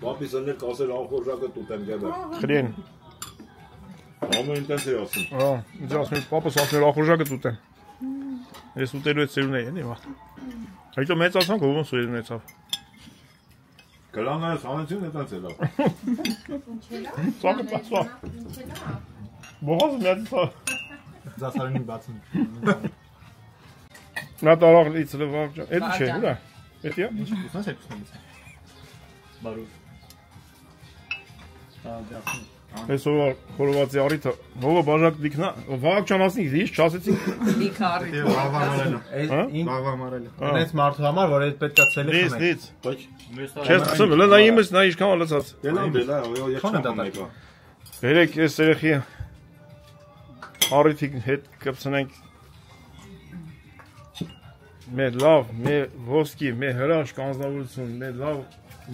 Պապի սներ կասել ախորժակը տուտեմ գեբը։ Խրին։ Ամեն ինտենս է ասում։ Հա, ինձ ասում են պապս ասում էր ախորժակը տուտեմ։ Ես ուտելու այդ սերուն էի, էլի վա։ Հետո մեծացանք, ով ոնց սերուն էցավ։ Կլանայս հանեցին այդպես է լավ։ Սակը պասա։ Բողոզ մեծա։ Զասարինի բացին։ Նա տարավ լիցը վաղ։ Էդ չէ, ուրա։ Էդիա։ Ինչ ուզնես եք ուզնես։ Բարու։ Դիախին։ Այսօր խորովածի արիթը, հովը բաժակ դիքնա, վաղ չանասնիք, դիշ չասեցինք։ Դիքարի։ Բաղվա մարել։ Այնց մարդու համար, որ այդ պետքա ցելի խմեք։ Դից, չես խսում, լը նա իմս, նա իշքան ալացած։ Դելա, Բերեք ես երեխի արիթի հետ կպցնենք մեր լավ, մեր ոսկի, մեր հրաշք անձնավորություն, մեր լավ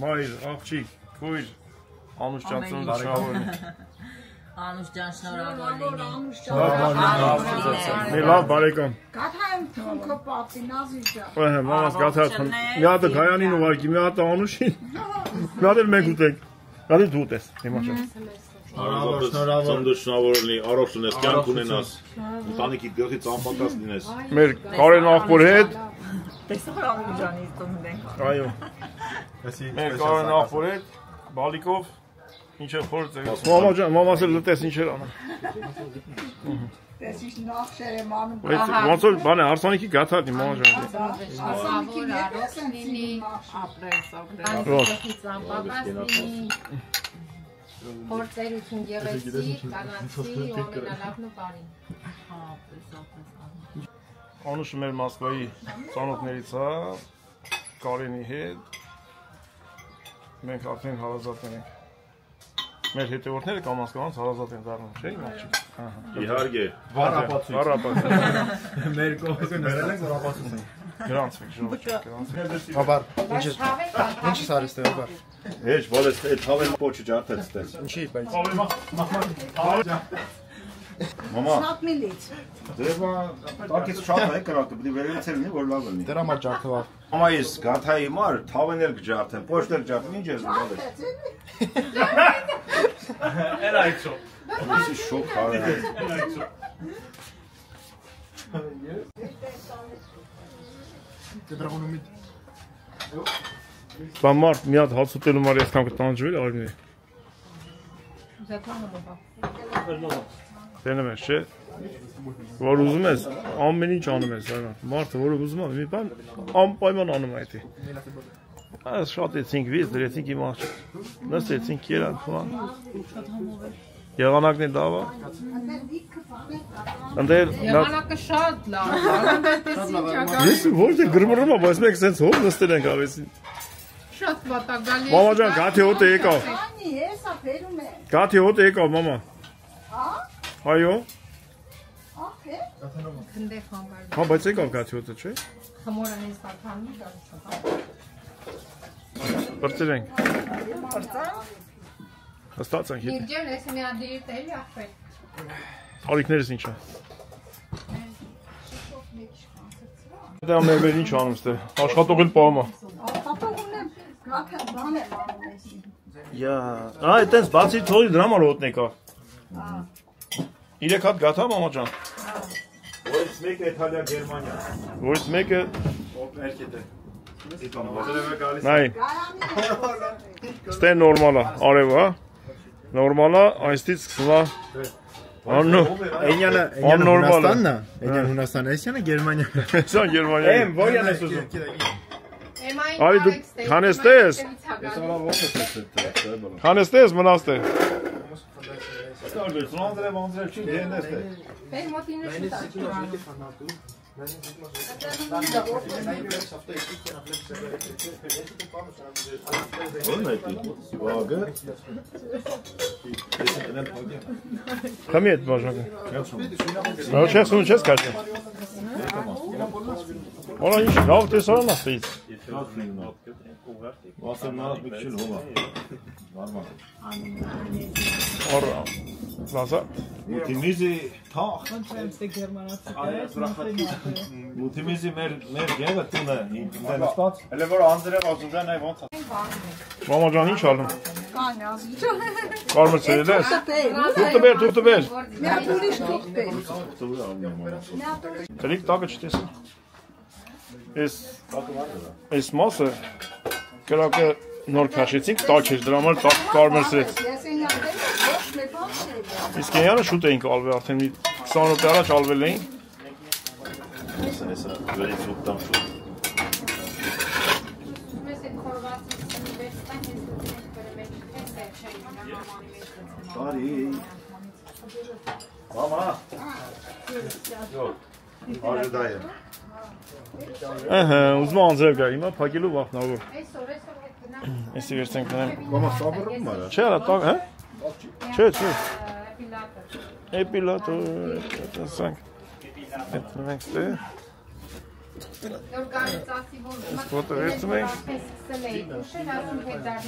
մայր, աղջիկ, քույր, Անուշ ջան ծնունդը շնորհավորնի։ Անուշ ջան շնորհավոր լինի։ Մի լավ բարեկամ։ Գաթայում թունքը պատի նազի ջան։ Ահա, մամաս գաթա թուն։ Մի հատ Գայանին ուղարկի, մի հատ Անուշին։ Մի հատ էլ մենք ուտենք։ Գալի դու ուտես, հիմա չէ։ Ծննդը շնորհավորնի, առողջ ունես, կյանք ունենաս։ Ընտանիքի գլխի ծամպակած լինես։ Մեր Կարեն աղբոր հետ։ Տեսա Անուշ ջանի ծնունդ ենք։ Այո։ Մեր Կարեն աղբոր հետ, բալիկով ինչ է խոր ձեր։ Մամա ջան, մամաս էլ լտես ինչ էր անում։ Տեսիշ նախշեր եմ անում։ Ոնց որ բան է, արսանիքի գաթարնի մամա ջան։ Ասավոր առողջ լինի, ապրես։ Ծամպակած լինի։ Փորձերություն գեղեցիկ, կանացի, ամենալավն ու բարին։ Անուշը մեր Մոսկվայի ծանոթներից է, Կարենի հետ։ Մենք արդեն հարազատներ ենք։ Մեր հետևորդները կամաց հարազատ են դառնում, չէ՞ իմ աղջիկ։ Իհարկե։ Վառապացույց։ Մեր կողմից ներել ենք որ ապացույց են։ Գրանցվեք, ժողովուրդ, գրանցվեք։ Աբար, ինչ է արեստը, աբար։ Հեչ, բոլես այդ հավեն փոչը ջարդեց դες։ Ինչի, բայց։ Մամա, Շատ միլից։ դեպա տակից շատ է կրակը, պետք է վերելից լինի, որ լավ լինի։ Դրա համար ջարդվավ։ Մամա, ես գաթայի մար, թավենել կջարդեմ, փոչներ ջարդեմ, ինչ ես ուզում։ Էլ այցո։ Ինչի շոկ հարը։ Բա մարդ մի հատ հաց ուտելու մար այսքան կտանջվել արինի։ Տենում ես, չէ։ Որ ուզում ես, ամեն ինչ անում ես, այո։ Մարդը, որը ուզում է, մի բան անպայման անում է այդ։ Այս շատ էցինք վիզ, դրեցինք իմ աղջիկ։ Նստեցինք երան, փան։ Եղանակն է լավ է։ Ընդեր Եղանակը շատ լավ է, Ես ոչ թե գրմռում եմ, բայց մենք սենց հով նստել ենք ավեսին։ շատ վատ է գալի։ Մամա ջան, գաթի հոտը եկավ։ Անի, հեսա փերում է։ Գաթի հոտը եկավ, մամա։ Հա։ Այո։ Ախե։ Քնդե խամբար։ Հա, բայց եկավ գաթի հոտը, չէ՞։ Խմորը հենց բաթանի գալիս է։ Բրծենք։ Բրծա։ Հստացանք հետ։ Իրջան, ես մի ադիրի տելի ախպեր։ Ալիքներս ինչ է։ Դա մեր ինչ անում ստե։ Աշխատողին պահում է։ Աշխատողն է, գաթը բան է անում ես։ Յա, այտենց բացի թողի դրա համար հոտնե կա։ Հա։ 3 հատ գաթա մամա ջան։ Որից մեկը Իտալիա, Գերմանիա։ Որից մեկը Ներքետ է։ Գալիս։ նայ, Գարանի։ ստե նորմալ է, արևը, հա։ Նորմալ է, այստից սկսվում է Աննո, Էնյանը Հունաստանն է, Էնյան Հունաստան, Էսյանը Գերմանիա։ Սա Գերմանիա։ Որյան ես ուզում։ Արի դու քանեստես։ Քանեստես մնացտե։ Մեր մոտինը Քամի հետ բաժակը։ Ոչ ես ու չես կաշի։ Որա ինչ լավ տեսարան աստից։ Ասեննաս մի քիչ հովա։ Նորմալ։ Որա։ Լազա։ Մուտիմիզի թախ։ Մուտիմիզի մեր գեղը տունը ինտերնետած։ Հələ որ անձրև ազուժան այ ոնց է։ Մամա ջան ինչ անում։ Կանի ազիջը։ Կարմր ցերել ես։ Թուղթը բեր։ Մի հատ ուրիշ թուղթ բեր։ Կլիկ տակը չտեսա։ Այս մասը կրակը նոր քաշեցինք, տակ էր դրա համար կարմր սրեց։ Ես ինքն ոչ մի բան չէ։ Իսկ Ենյանը շուտ էինք ալվել, արդեն մի 20 րոպե առաջ ալվել էին։ Մամա։ Աժդայ է։ Ահա, ուզում անձրև գա, հիմա փակելու վախնավոր։ Էսի վերցենք նայեմ։ Մամա սաբրում արա։ Չէ, արա տակ, հա։ Չէ։ Էպիլատոր, տեսանք։ Այդ մենք ստե։ Ֆոտո վերցնենք։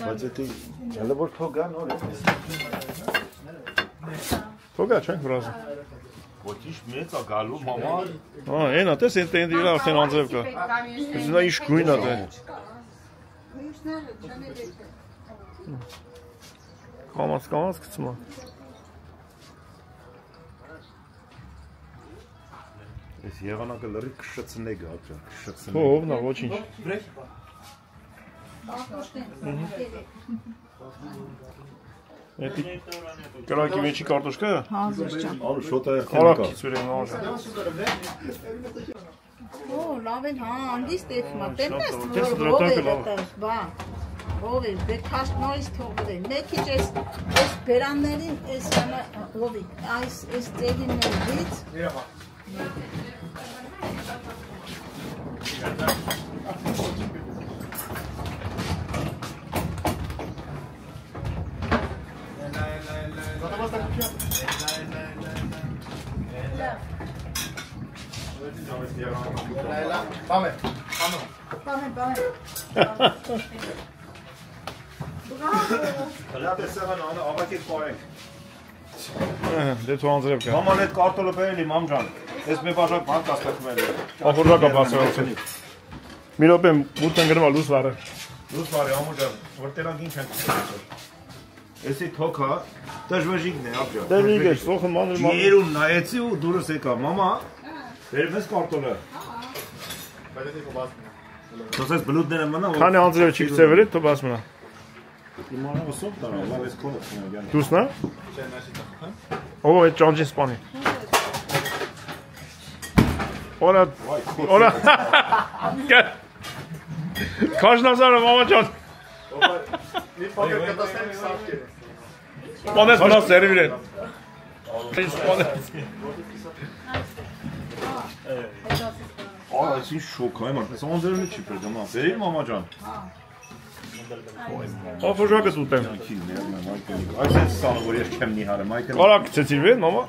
Բայց դա հələ որ թողա նոր է։ Թողա չենք վրազը։ Ոչինչ մեծ է գալու մամա։ Հա, այնա տես այն տենդի վրա արդեն անձրև կա։ Իսկ նա ինչ գույն է դա։ Մյուսները չեն եկել։ Կամաց գցում է։ Այս եղանակը լրի քշացնե գա, քշացնե։ Ո՞վ նա ոչինչ։ Էդի կրակի մեջի կարտոշկա է։ Ալու շոտը Կարակից ուրեմն աժա։ Օ, լավ են, հա, անդիստ էքմա, տենես Տես որ դրոտակը ով է լավ։ դες, բա։ Ով է, դե քաշ նորից թողել է։ Մեքիչ այս բերաններին այս ով է, այս ծերիներից Դե թու անձրև կա։ Մաման այդ կարտոլը բերելի մամ ջան։ Այս մի բաժակ բան կաստակվել է։ Ախորդակա բացառություն։ Մի րոպե մուտք են գնում լույս վարը։ Լույս վարի ամու ջան, որ տերանք ինչ են կստացել։ Էսի թոքա դժվեժիկն է ապջա։ Դեվիգ է, սոխը մանր մանր։ Երուն նայեցի ու դուրս եկա, մամա։ Բերեմ ես կարտոլը։ Դասես բլուդները մնա։ Քանի անձրև չի գցեվերի, թո բաց մնա։ Իմանա ոսոտ տարա, լավ ես քոնը ցնագան։ Դուսնա։ Ո՞վ է ճանջին սպանի։ Օրա։ Քաշնազարը մամա ջան։ Սպանես մնաց սերվիր են։ Սպանես։ Այս ինչ շոկ է, ման, այս անձերունի չի պրդամա։ Բերի մամա ջան։ Ախոժակը ուտեմ։ Այս է սանը, որ ես չեմ նիհարը, Մայքել։ Կարակ ցեցիր վեր, մամա։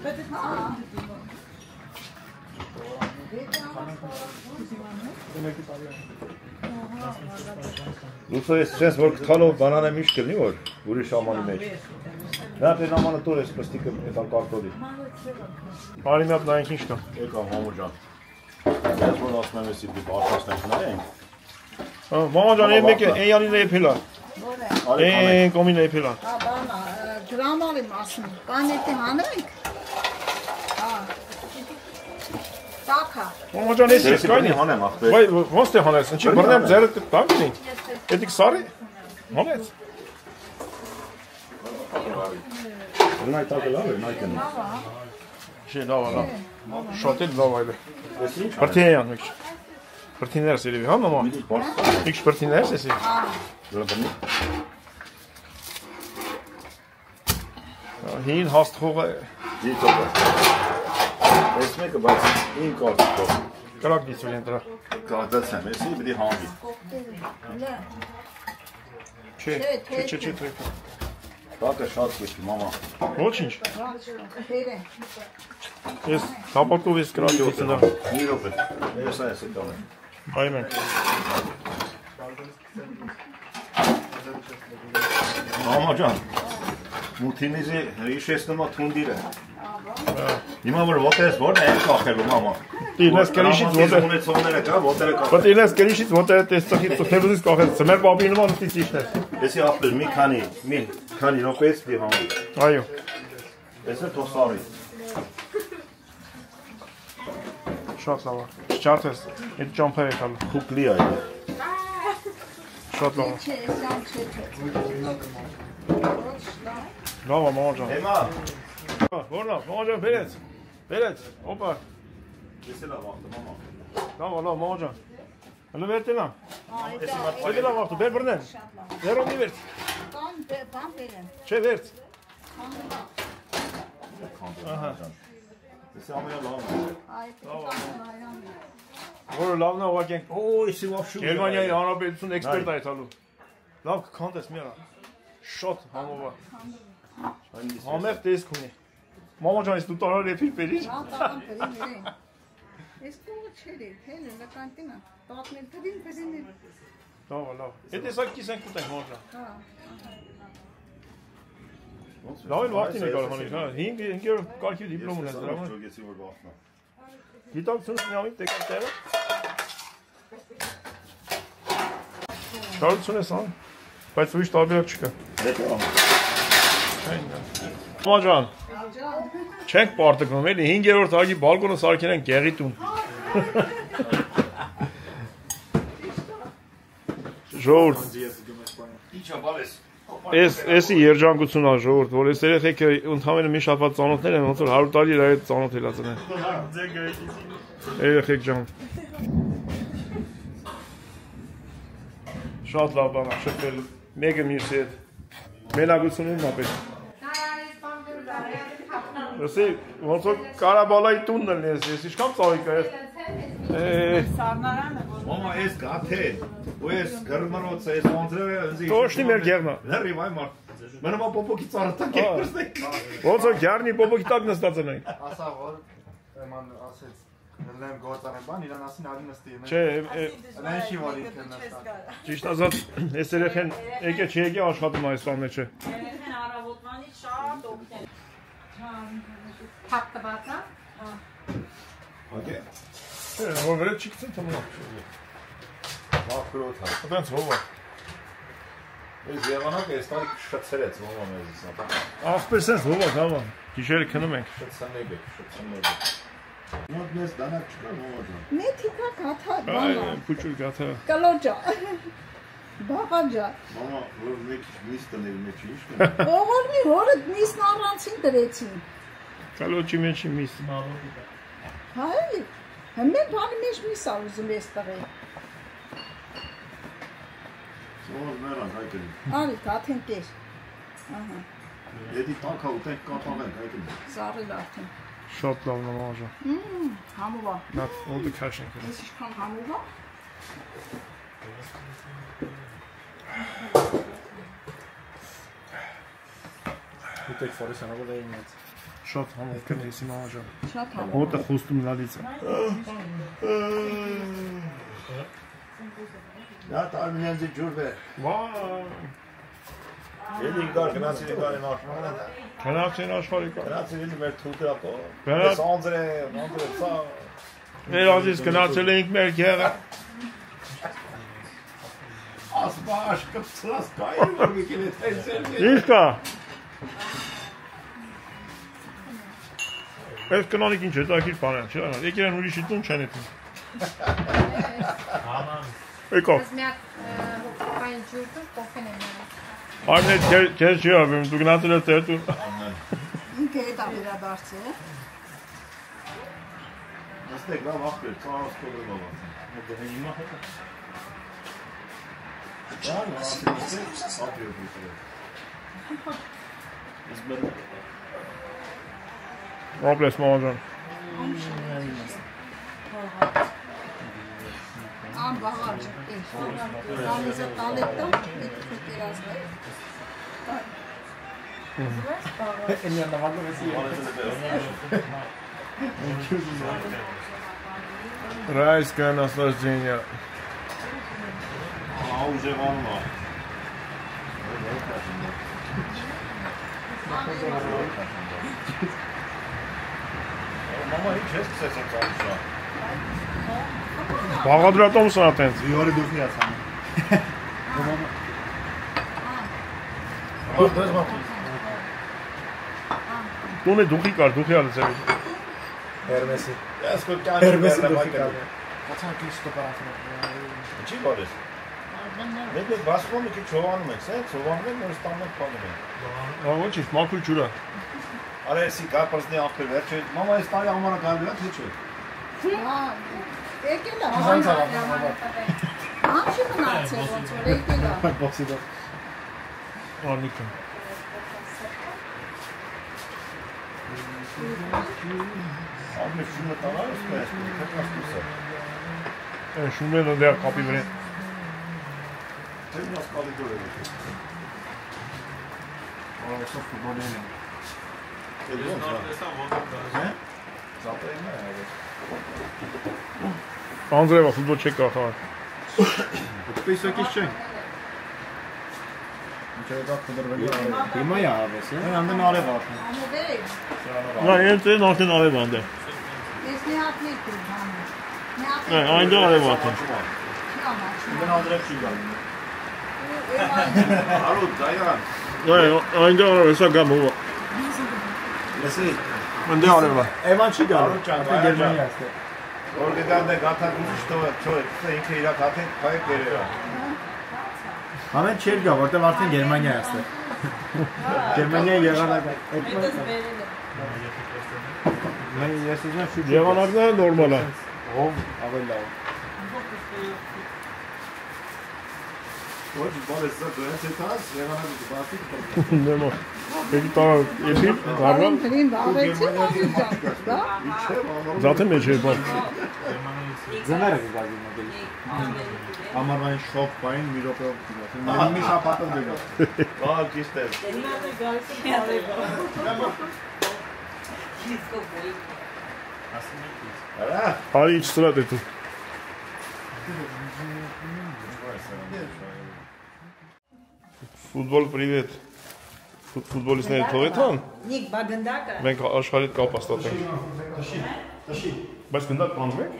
Լուսո ես չես, որ կթալով բանան է միշտ կլնի, որ ուրիշ ամանի մեջ։ Նա տեն ամանը տոր ես պստիկըետալ կարտորի։ Արի միատ նայենք ինչ կա։ Եկա համու ջան։ Ես որ ասում եմ եսի դիպ արտասնենք նայենք։ Մամա ջան, այն մեկ է, այն յանին է եփելա։ Այն կոմին է եփելա։ Բանա, դրամալի մասն, բան եթե հանենք։ Տակա։ Մամա ջան, ես կայնի հանեմ ախպեր։ Վայ, ոնց թե հանես, ինչի բռնեմ ձերը տակ լինի։ Էդիկ սարի։ Հանես։ Նայ տակը լավ է, նայքն։ Չի լավ, լավ։ Շոտ է լավ այլ։ Պրտին մեկ։ Պրտիներս երևի, հա մամա։ Իք պրտիներս էսի։ Հին հաստխողը։ Դիտողը։ Ես մեկը բայց ին կարտով։ Կրակ դիցուր են դրա։ Կարտացեմ, եսի բդի հանգի։ Չէ։ Տակը շատ կեշի, մամա։ Ոչինչ։ Հերը։ Ես հապակով ես կրակ դիցնա։ Մի ռոպե, ես այս է տանը։ Այ մենք։ Մամա ջան, մութինիզի հիշեցնում է թունդիրը։ Հիմա որ ոտերս որն է կախելու, մամա։ Տինես կրիշից ոտեր։ Ունեցողները կա, ոտերը կա։ Պատինես կրիշից ոտերը տեսցախից ծխելուզից կախել, ծմեր բաբի նման ուտից իշներ։ Եսի ախպեր մի քանի րոպեից դի հանգի։ Այո։ Ես է թոսարի։ Շատ լավ է։ Չարթես, այդ ճամփեր եկալ։ Խուկլի այ։ Շատ լավ է։ Չէ, սամ չէ։ Լավ է, մամա ջան։ Հիմա։ Որնա, մամա ջան, վերեց, օպա։ Ես է լավ ախտը, մամա։ Լավ, մամա ջան։ Հələ վերտենա։ Այդ լավ ախտը, բեր բռնեն։ Վերոնի վերց։ Բան բերեմ։ Չէ, վերց։ Ահա։ Ես ամենա լավն է։ Որը լավն է ուղղակի ենք։ Օ, եսի վաբշու։ Գերմանիայի հանրապետություն էքսպերտ է տալու։ Լավ կքանտես մի արա։ Շատ համովա։ Համեղ տեսք ունի։ Մամա ջան, ես դու տարար եփիր բերիր։ Ես կողը չերի, հելը նկանտինա, տակնել տդին։ Լավ։ Էդ էսակ կիսենք ուտենք մամա ջան։ Լավ էլ վաղտին է կարող հանիր, հա, 5 կարգի դիպլոմ ունես դրա համար։ Գիտակցություն միամիտ տեկան տեղը։ Շարություն ես ան, բայց ուրիշ տարբերակ չկա։ Մամա ջան, չենք պարտկնում էլի, 5-րդ ագի բալկոնը սարքեն են գեղի տուն։ Ժողովուրդ։ Իչա բալես։ Էսի երջանկությունն է ժողովուրդ, որ այս երեխեքը ընդհանրապես մի շաբաթ ծանոթներ են, ոնց որ 100 տարի իր հետ ծանոթ ելած են։ Երեխեք ջան։ Շատ լավ բան է, շփվել մեկը մյուսի հետ։ Մենակությունն է պետք։ Ոսի ոնց որ Կարաբալայի տունն է ես, ես ինչքան ծաղիկ է։ Սառնարանը Մամա, ես գաթե, ու ես գրմարոց ես ոնձրը ընձի։ Տոշնի մեր գերնա։ Լրի վայ մարդ։ Մենամա պոպոկի ծառատակ է նստեք։ Ոնց որ գերնի պոպոկի տակ նստած են այն։ Ասա որ էման ասեց լեմ գործարեն բան իրան ասին արի նստի։ Չէ, Լենշի որ ինքն նստած։ ճիշտ ասած, այս երեխեն եկե չի աշխատում Հայաստան մեջ։ երեխեն առավոտվանից շատ օգնել։ Թափ տվածա։ Okay։ Որ վրեջ չի կցեն թմնա։ Մախրոտ հա։ Այդպես հովա։ Ես եղանակը ես տարի շծերեց մամա մեզից ապա։ Ախպես ես հովա դամա։ Գիշերը քնում ենք։ Շծանեգ։ Մոտ մեզ դանակ չկա մամա ջան։ Մեթիկա գաթա Այ, բանա։ փուչուր գաթա։ Կլոջա։ Բաղաջա։ Մամա, որ մեկ միս տների մեջ ինչ կա։ Ողորմի հորը միսն առանցին դրեցին։ Կալոճի մեջ միս։ Հայ, հմեն բանի մեջ միս ա ուզում ես տղի։ Սովոր մերան հայկնի։ Արի, կաթեն կեր։ Ահա, Եդի տակա ուտենք կապաղենք հայկնի։ սարել արդեն։ Շատ լավն է մաժա։ Համուվա։ Նա ոդի քաշենք։ Ես ինչքան համուվա։ Ուտեք ֆորես անավոր էի մեծ։ Շատ համով կնեսի մամաջան։ Շատ համով։ Հոտը խոստում լալից է։ Նա տարմինյանցի ջուր բեր։ Վայ։ Ելի գար գնացի գարի մաշմանը։ Գնացին աշխարհի կա։ Գնացի մեր թուտրակո։ Գնաց Սանդրե սա։ մեր ազիզ գնացել էինք մեր գեղը։ Ասպաշ կծած կայր մի քիչ տեսել։ Ինչ կա։ Այս կանոնիկ ինչ է, տակիր բան է, չէ՞։ Եկել են ուրիշի տուն չեն էթին։ Եկա։ Ես միակ հոկային ջուրը կոֆեն եմ նայում։ Արնետ քեզ չի ավեմ, դու գնացել ես դեր տուն։ Ինքը հետ ավիրադարձ է։ Աստեղ լավ ախպեր, ծառս կողը բաբա։ Դե հիմա հետո։ Ճան, ասես, ապրիլ դուրս։ Ես բերում։ Ապրես մամաջան։ Ամ բաղար չկի։ Ռամիզը տալետա, դիտ կերազնե։ Էնյա նավագը վեսի։ Райское наслаждение. Уже ванна։ Մամա ինչ ես սկսես այդ ամսը։ Բաղադրատոմս ատենց։ Յորի դուխի ասան։ Ո՞ր մատի։ Տունը դուխի կար, դուխի ալից է։ Հերմեսի։ Ես կոկյանը դուխի։ Կացան քիչ ստոպարացնում։ Ինչի բարես։ Մենք բասվում մի քիչ հովանում ենք, սենց հովանում ենք, որ ստանում ենք բանում ենք։ Ոչինչ, մաքուր ջուրա։ Արեսի կապրսնի ախպեր վերջը։ Մամա այս տարի ամառը գալու է, թե չէ։ Հա, եկել է։ Իզանց ալավ։ Ամ չի մնացել ոնց որ եկել է։ Բոքսի դո։ Անիկը։ Ամեն շունը տանալ ես կայս, թե կաստուսը։ Այն շունեն դեռ կապի վրա։ Թե մաս կալի դոր է եկել։ Օրեսով ֆուտբոլին է։ Անձրևա ֆուտբոլ չեք կա խաղալ։ Պիսակից չեն։ Ինչը դա կդրվելի է։ Հիմա է ավես, է։ Անդեն արև արդեն։ Ամոդեր։ Նա ինձ արդեն արև անդե։ Ես մի հատ նետում բանը։ Մի հատ։ Այն դա արև արդեն։ Անդեն անդրև չի գալու։ Արուտ, դայան։ Այն դա արև, հեսա գամ հովա։ Լսի, Անդե արևա։ Էվան չի գալու։ Արուտ ջան, Ապա Գերմանիա է։ որ գտանდა գաթակուց չո, ինքը իր հաթեն փայ կերերա։ Ամեն չէր գա, որտեղ արդեն Գերմանիա է այստեղ։ Գերմանիա եղանակը։ Մենք ես ուզում եմ շուտ։ Եղանակները նորմալ է։ Ով ավելի լավ։ Ոչ, բարես դա դու ես այդած, եղանակը բացի կտա։ Նեմո։ Եկի տարա, եպի, կարնալ։ Գրին վավեցի մազուջան, դա։ Զատը մեջ է բան։ Ձները գազի մոդելի։ Ամառվային շոկ բային մի րոպեով գնաց։ Մի շաբաթով գնաց։ Բա ճիշտ է։ Արա, Արի ինչ սրատ է դու։ Ֆուտբոլ պրիվետ։ Ֆուտբոլիստները թողეთ հան։ Նիկ բագնդակը։ Մենք աշխարհի կապ հաստատենք։ Տաշի։ Բայց գնդակ բանում եք։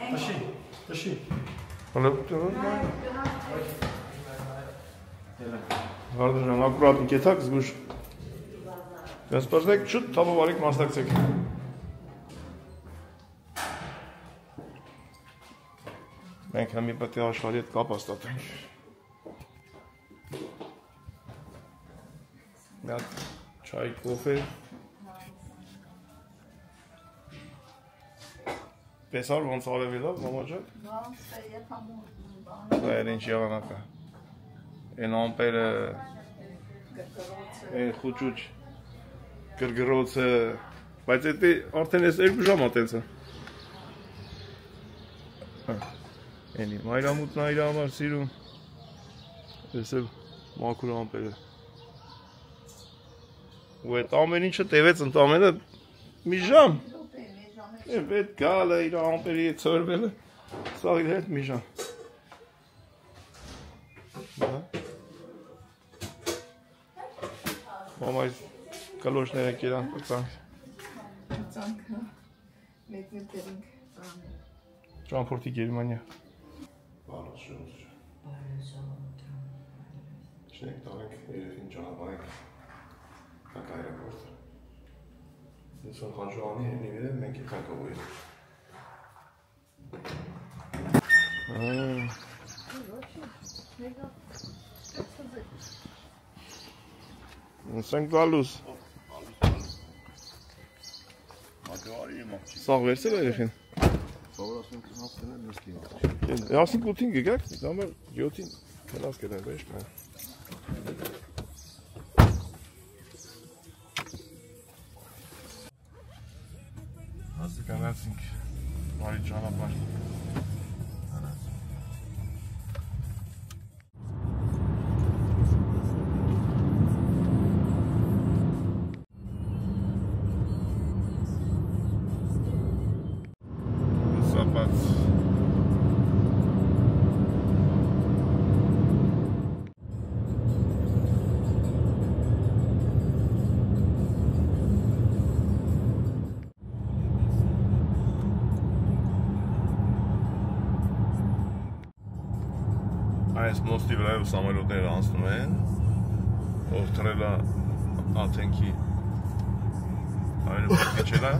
Տաշի։ Հələ Հարդժան, ակուրատ ընկեթակ զգուշ։ Ես պրդեք չուտ թավովարիք մասնակցեք։ Մենք հմի պետք է աշխարհի հետ կապ հաստատենք։ Մի հատ չայ, կոֆե։ Տեսար ոնց արևի լավ, մամաջան։ Դա էր ինչ եղանակը։ Են ամպերը, են խուճուճ, գրգրոցը, բայց էդի արդեն ես 2 ժամ ատենցը։ Են իմ այրամուտն այրա համար սիրում, ես էլ Մաքուր ամպերը։ Ու այդ ամեն ինչը տևեց ընդամենը մի ժամ։ Պետք գալը իր ամպերի հետ ծորվելը, սա իր հետ մի ժամ։ Մամա այս կլոշները կերան պծանք։ Ծանքը մեկ դերինք ծանը։ Ճամփորդի Գերմանիա։ Շնենք տանենք երեխին ճանապարհենք հակ այրապորտ։ Ինձ խանջուանի հենի վերը մենք եկանք ովույր։ Սենք գալուս։ Սաղ վերցել երեխին։ Ասինք 8-ին գգակ, դամը 7-ին կնաս կերեն, բեշ կան։ Հասի կանացինք, բարի ճանապար։ Այս մոստի վրայով սամոլյոտները անցնում են, ով թրելա աթենքի այրեպորտ իջելա,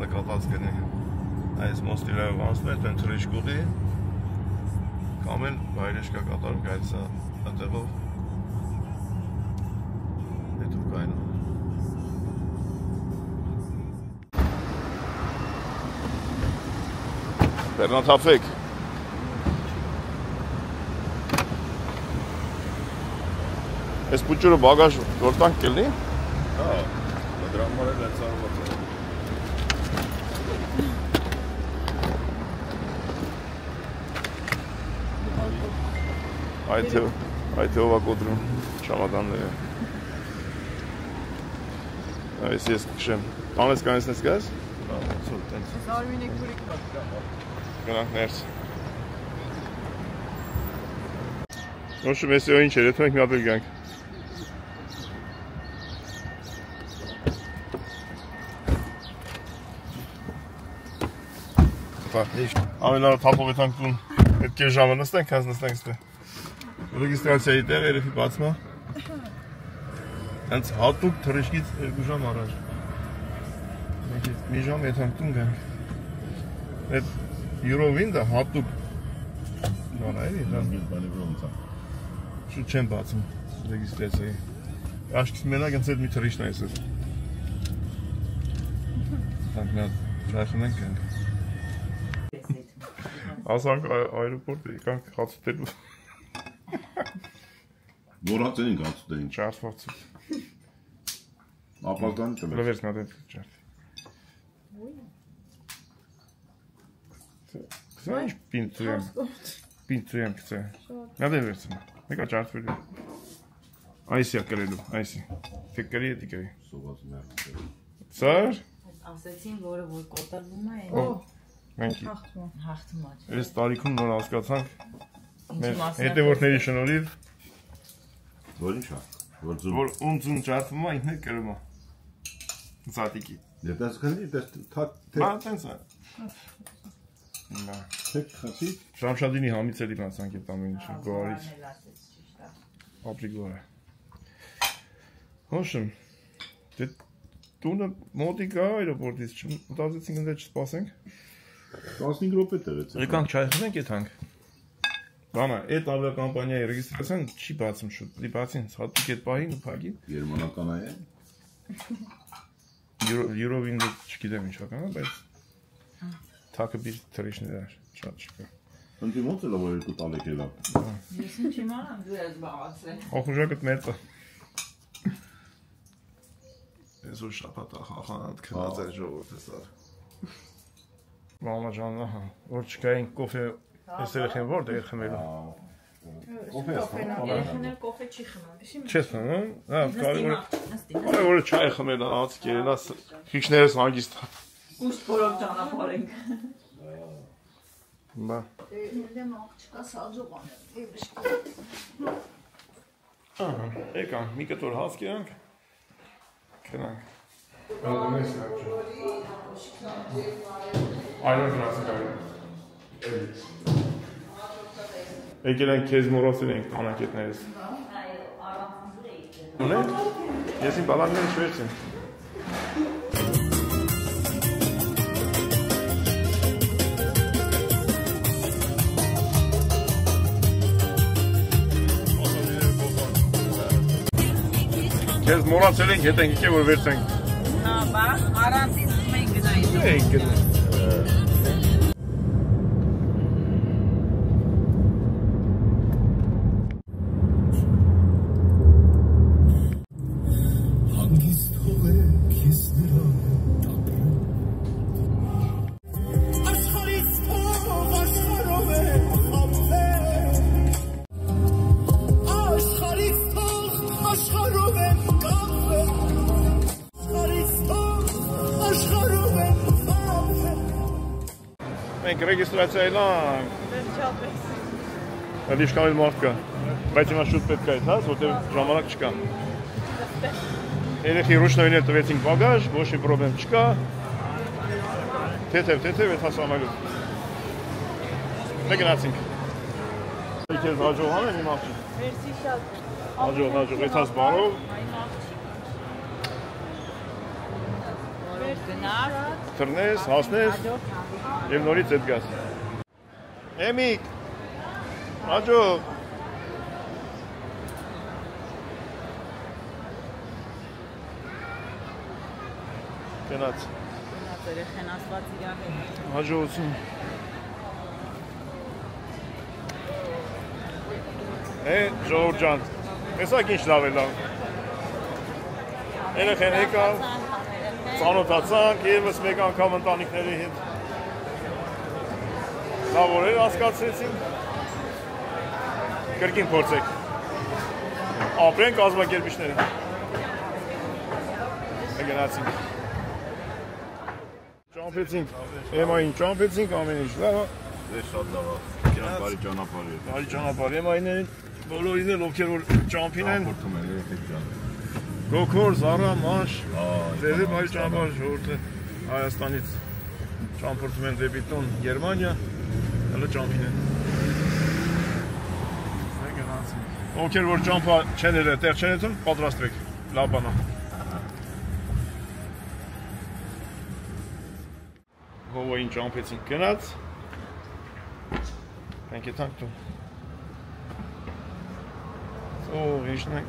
նկատած կնենք։ Այս մոստի վրայով անցնում են, տեն թրեշկուղի, կամ էլ վայրեշկա կատարում կայցա ատեղով, հետով կայնում։ Բեռնաթափեք։ Այս պուճուրը բագաժ գործանք կելնի։ Հա, դրա համար էլ այս արված է։ Այդ հովա կոտրում շամադանները։ Այս ես կշեմ։ Տանես կանեսնես կայս։ Զարմին եք բուրիկ մատ։ Գնանք ներս։ Նոշում ես ինչ էր, ետ մենք մի ապել գանք։ Ամենարը թապով ետ հանքտուն հետ կեր ժամը նստենք, հենց նստենք ստե։ Ռեգիստրացիայի տեղ երեխի բացմա։ Հենց հատուկ թրեշկից 2 ժամ առաջ։ Մենք մի ժամ ետ հանքտուն գանք։ Այդ յուրովին դա հատուկ բան այրի, շուտ չեմ բացում ռեգիստրացիայի։ Աշկիս մենակ ընց էդ մի թրիշն այս էր։ Տանք մի հատ ժայխնենք ենք։ Ասանք այրոպորտ եկանք հացուտելու։ Որ հացենինք հացուտենինք։ Ճարդվացուտ։ Ապազդանի տմես։ Լվերս նադեն ճարդի։ Կսա ինչ պինցու եմ կծե։ Նադեն վերցնա։ Մեկա ճարդվելու։ Այսի ակրելու, այսի։ Թեք կրի էտի կրի։ Սոված մեր։ Ասեցին, որ կոտրվում է։ Մենք հաղթում է։ Այս տարիքում նոր հասկացանք մեր հետևորդների շնորհիվ որ ինչ է, որ ունձուն ճարդվում է, ինքն է կրում է։ Զատիկի։ Դե տես քնի, տես թակ Բա տենց է։ թեք խացի։ Շամշադինի համից էլի մասանք այդ ամեն ինչը գոհարից։ Ապրի գոհար։ Հոշմ։ Դե տունը մոտիկ է այրոպորտից, մտածեցինք ընդ չսպասենք։ 15 րոպե տևեց։ Եկանք չայ խմենք այդ հանք։ Բանա, այդ ավիակամպանիայի ռեգիստրացիան չի բացում շուտ։ Դի բացին, հատուկ այդ պահին ու փագին։ Գերմանական է։ Յուրովին չգիտեմ ինչ ական է, բայց թակը բիր թրիշներ շատ չկա։ Ընտի ոնց է լավ որ երկու տալեք էլա։ Ես ինչ իմանամ դու ես զբաղացել։ Ախուժակդ մեծ է։ Ես ու շապատ ախանատ քնած է ժողովուրդը սա։ Մամա ջան, որ չկային կոֆե ես երեխին որտեղ էր խմելու։ Երեխաները կոֆե չի խմում, չես խմում, հա, կարևորը չայ խմելը, ածիկ երելա, քիչներս հանգիստ։ Ուշտ որով ճանապարհ ենք։ Բա։ Դեմ աղջկա սազողան է, Ահա, եկանք, մի կտոր հաց կերանք, կենանք։ Այրոն գրասը կարել։ Եկել ենք կեզ մորոսել ենք տանակետներս։ Ունենք, ես իմ բալանները շվերցին։ Կեզ մորացել ենք, հետ ենք եկե, որ վերցենք։ Նա բա, առանցին մենք գնայինք։ Ենք գնայինք։ Մենք ռեգիստրացիա էլանք։ Վերջապես։ Այդ իշքան էլ մարդ կա, բայց հիմա շուտ պետք է այդ հաց, որտեղ ժամանակ չկա։ Երեխի ռուշնոյին էլ տվեցինք բագաժ, ոչ մի պրոբլեմ չկա։ Թեթև այդ հաց ամալու։ Մենք գնացինք։ Իքեզ հաջող հանեն իմ աղջիկ։ Մերսի շատ։ Հաջող, այդ հաց բարով։ Գնար։ Թռնես, հասնես և նորից էդ գաս։ Էմիկ, հաջող։ Կենաց։ Գնաց երեխեն ասված իրար հետ։ Հաջողություն։ Ժողովուրդ ջան, տեսակ ինչ լավ է լավ։ Երեխեն եկավ, ծանոթացանք ևս մեկ անգամ ընտանիքների հետ։ Լավ օրեր անցկացրեցինք։ Կրկին փորձեք։ Ապրենք կազմակերպիչները։ Գնացինք։ Ճամփեցինք, Էմային ճամփեցինք, ամեն ինչ լավ։ Դե շատ լավ է։ Իրանք բարի ճանապարհ է։ Բարի ճանապարհ Էմայիներին, բոլորին էլ ովքեր որ ճամփին են։ Ճամփորդում են երեխեք ջան։ Գոքոր, Զարա, Մանշ, դեպի բարի ճանապարհ ժողովուրդը Հայաստանից ճամփորդում են դեպի տուն Գերմանիա, հələ ճամփին են։ Ովքեր որ ճամփա չեն ելել, տեղ չեն ելել, պատրաստվեք, լավ բան է։ Հովային ճամփեցինք գնաց։ Մենք եթանք տուն։ Իշնենք։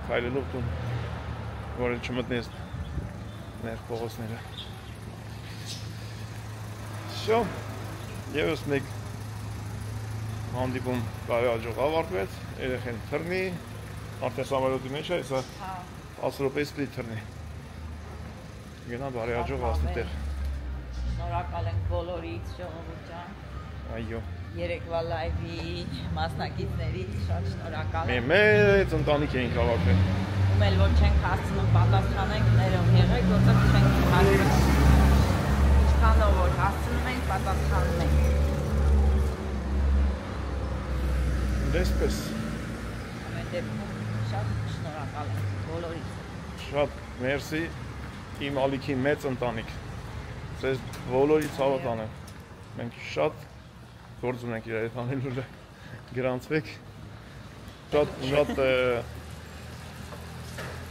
Քայլելով տուն, որ չմտնես մեր փողոցները։ Շո, ևս մեկ հանդիպում բարի հաջող ավարտվեց, երեխեն թռնի, արդեն սամալյոտի մեջ է, սա 10 րոպեից պիտի թռնի։ Գնա բարի հաջող հասնի տեղ։ Շնորհակալ ենք բոլորից, ժողովուրդ ջան։ Այո։ Երեկվա լայվի մասնակիցներից շատ շնորհակալ եմ։ Մեծ ընտանիք էինք հավաքվել։ Ում էլ որ չենք հասցնում պատասխանենք, ներում եղեք, որտեղ չենք հասցնում։ Ինչքանով որ հասցնում ենք, պատասխանում ենք։ Դեսպես։ Ամեն դեպքում շատ շնորհակալ եմ բոլորից։ Շատ մերսի իմ ալիքի մեծ ընտանիք։ Ձեզ բոլորից հավատ անեմ։ Մենք շատ գործ ունենք իրար հետ անելու գրանցվեք։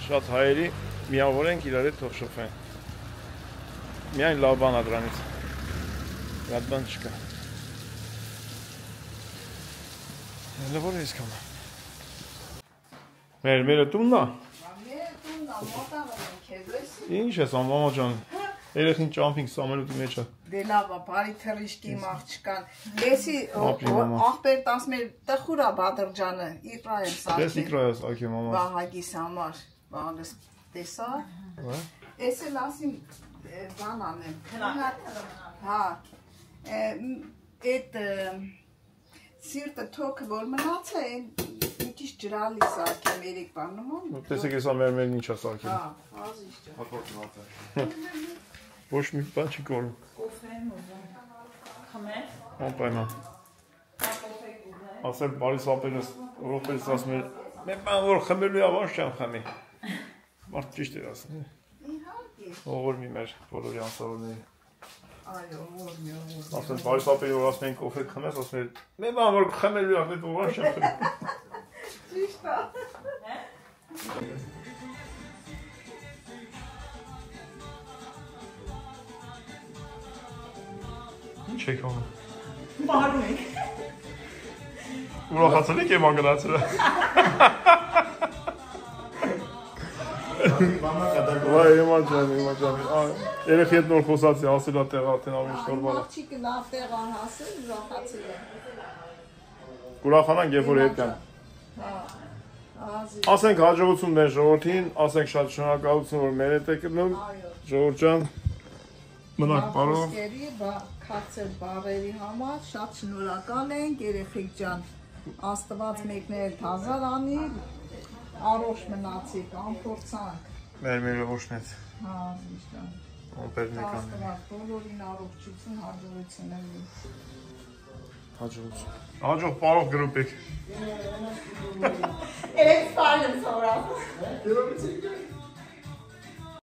Շատ հայերի միավորենք իրար հետ թող շփվեն։ Միայն լավ բան է դրանից։ Վատ բան չկա։ Հələ որ ես կամ։ Մերը տունն է։ Ինչ ես ամամա ջան։ Երեխին ճամփինգ սամելուտի մեջ է։ Դե լավ է, բարի թռիչքի աղջկան։ Էսի աղբեր 11 տխուրա Բադրջանը, Իqra եմ սարքել։ Դες Իqra ես ակե մամա։ Վահագիս համար, բանս տեսա։ Էսը լասին բան անեմ։ Հա։ Այդ սիրտը թոքը որ մնաց է, մի քիչ ջրալի սարքեմ երեք բանում։ Տեսեք հեսա մեր ինչա սարքել։ Հա, ազիչ ջան։ Հակոծված է։ Ոչ մի բան չի կորում։ Կոֆե ուզում։ Խմել։ Անպայման։ Ասել բարի սապերս, Ռոպերս ասում է, մեր բան որ խմելու ավանց չեմ խմի։ Մարդ ճիշտ էր ասում։ Իհարկե։ Ողորմի մեր բոլորի անսավորների։ Այո, ողորմի։ Ասել բարի սապերի որ ասում են կոֆե խմես, ասում է, մեր բան որ խմելու ավանց չեմ խմի։ Ճիշտ է։ Ինչ եք անում։ Մարում եք։ Ուրախացել եք եմ անգնացել։ Վայ, հիմա ջան։ Երեխի հետ նոր խոսացի, ասել է տեղա տեն ամեն ինչ նորմալ է։ Աղջիկը լավ տեղ անհասել, ուրախացել է։ Կուրախանանք, երբ որ հետ կան։ Հա։ Ազիչ։ Ասենք հաջողություն մեր ժողովրդին, ասենք շատ շնորհակալություն որ մեր հետ եք գնում, Այո։ ժողովուրդ ջան։ Մնաք բարով։ Քաղցր բարերի համար շատ շնորհակալ ենք, երեխեք ջան։ Աստված մեկներ հազար անի, առողջ մնացիք, անփորձանք։ Մեր օշնեց։ Հա, իշտան։ Ոնպերն եկան։ Աստված բոլորին առողջություն, հաջողություն ելի։ Հաջողություն։ Հաջող բարով գրուպ եք։ Էս ֆայլը սորա։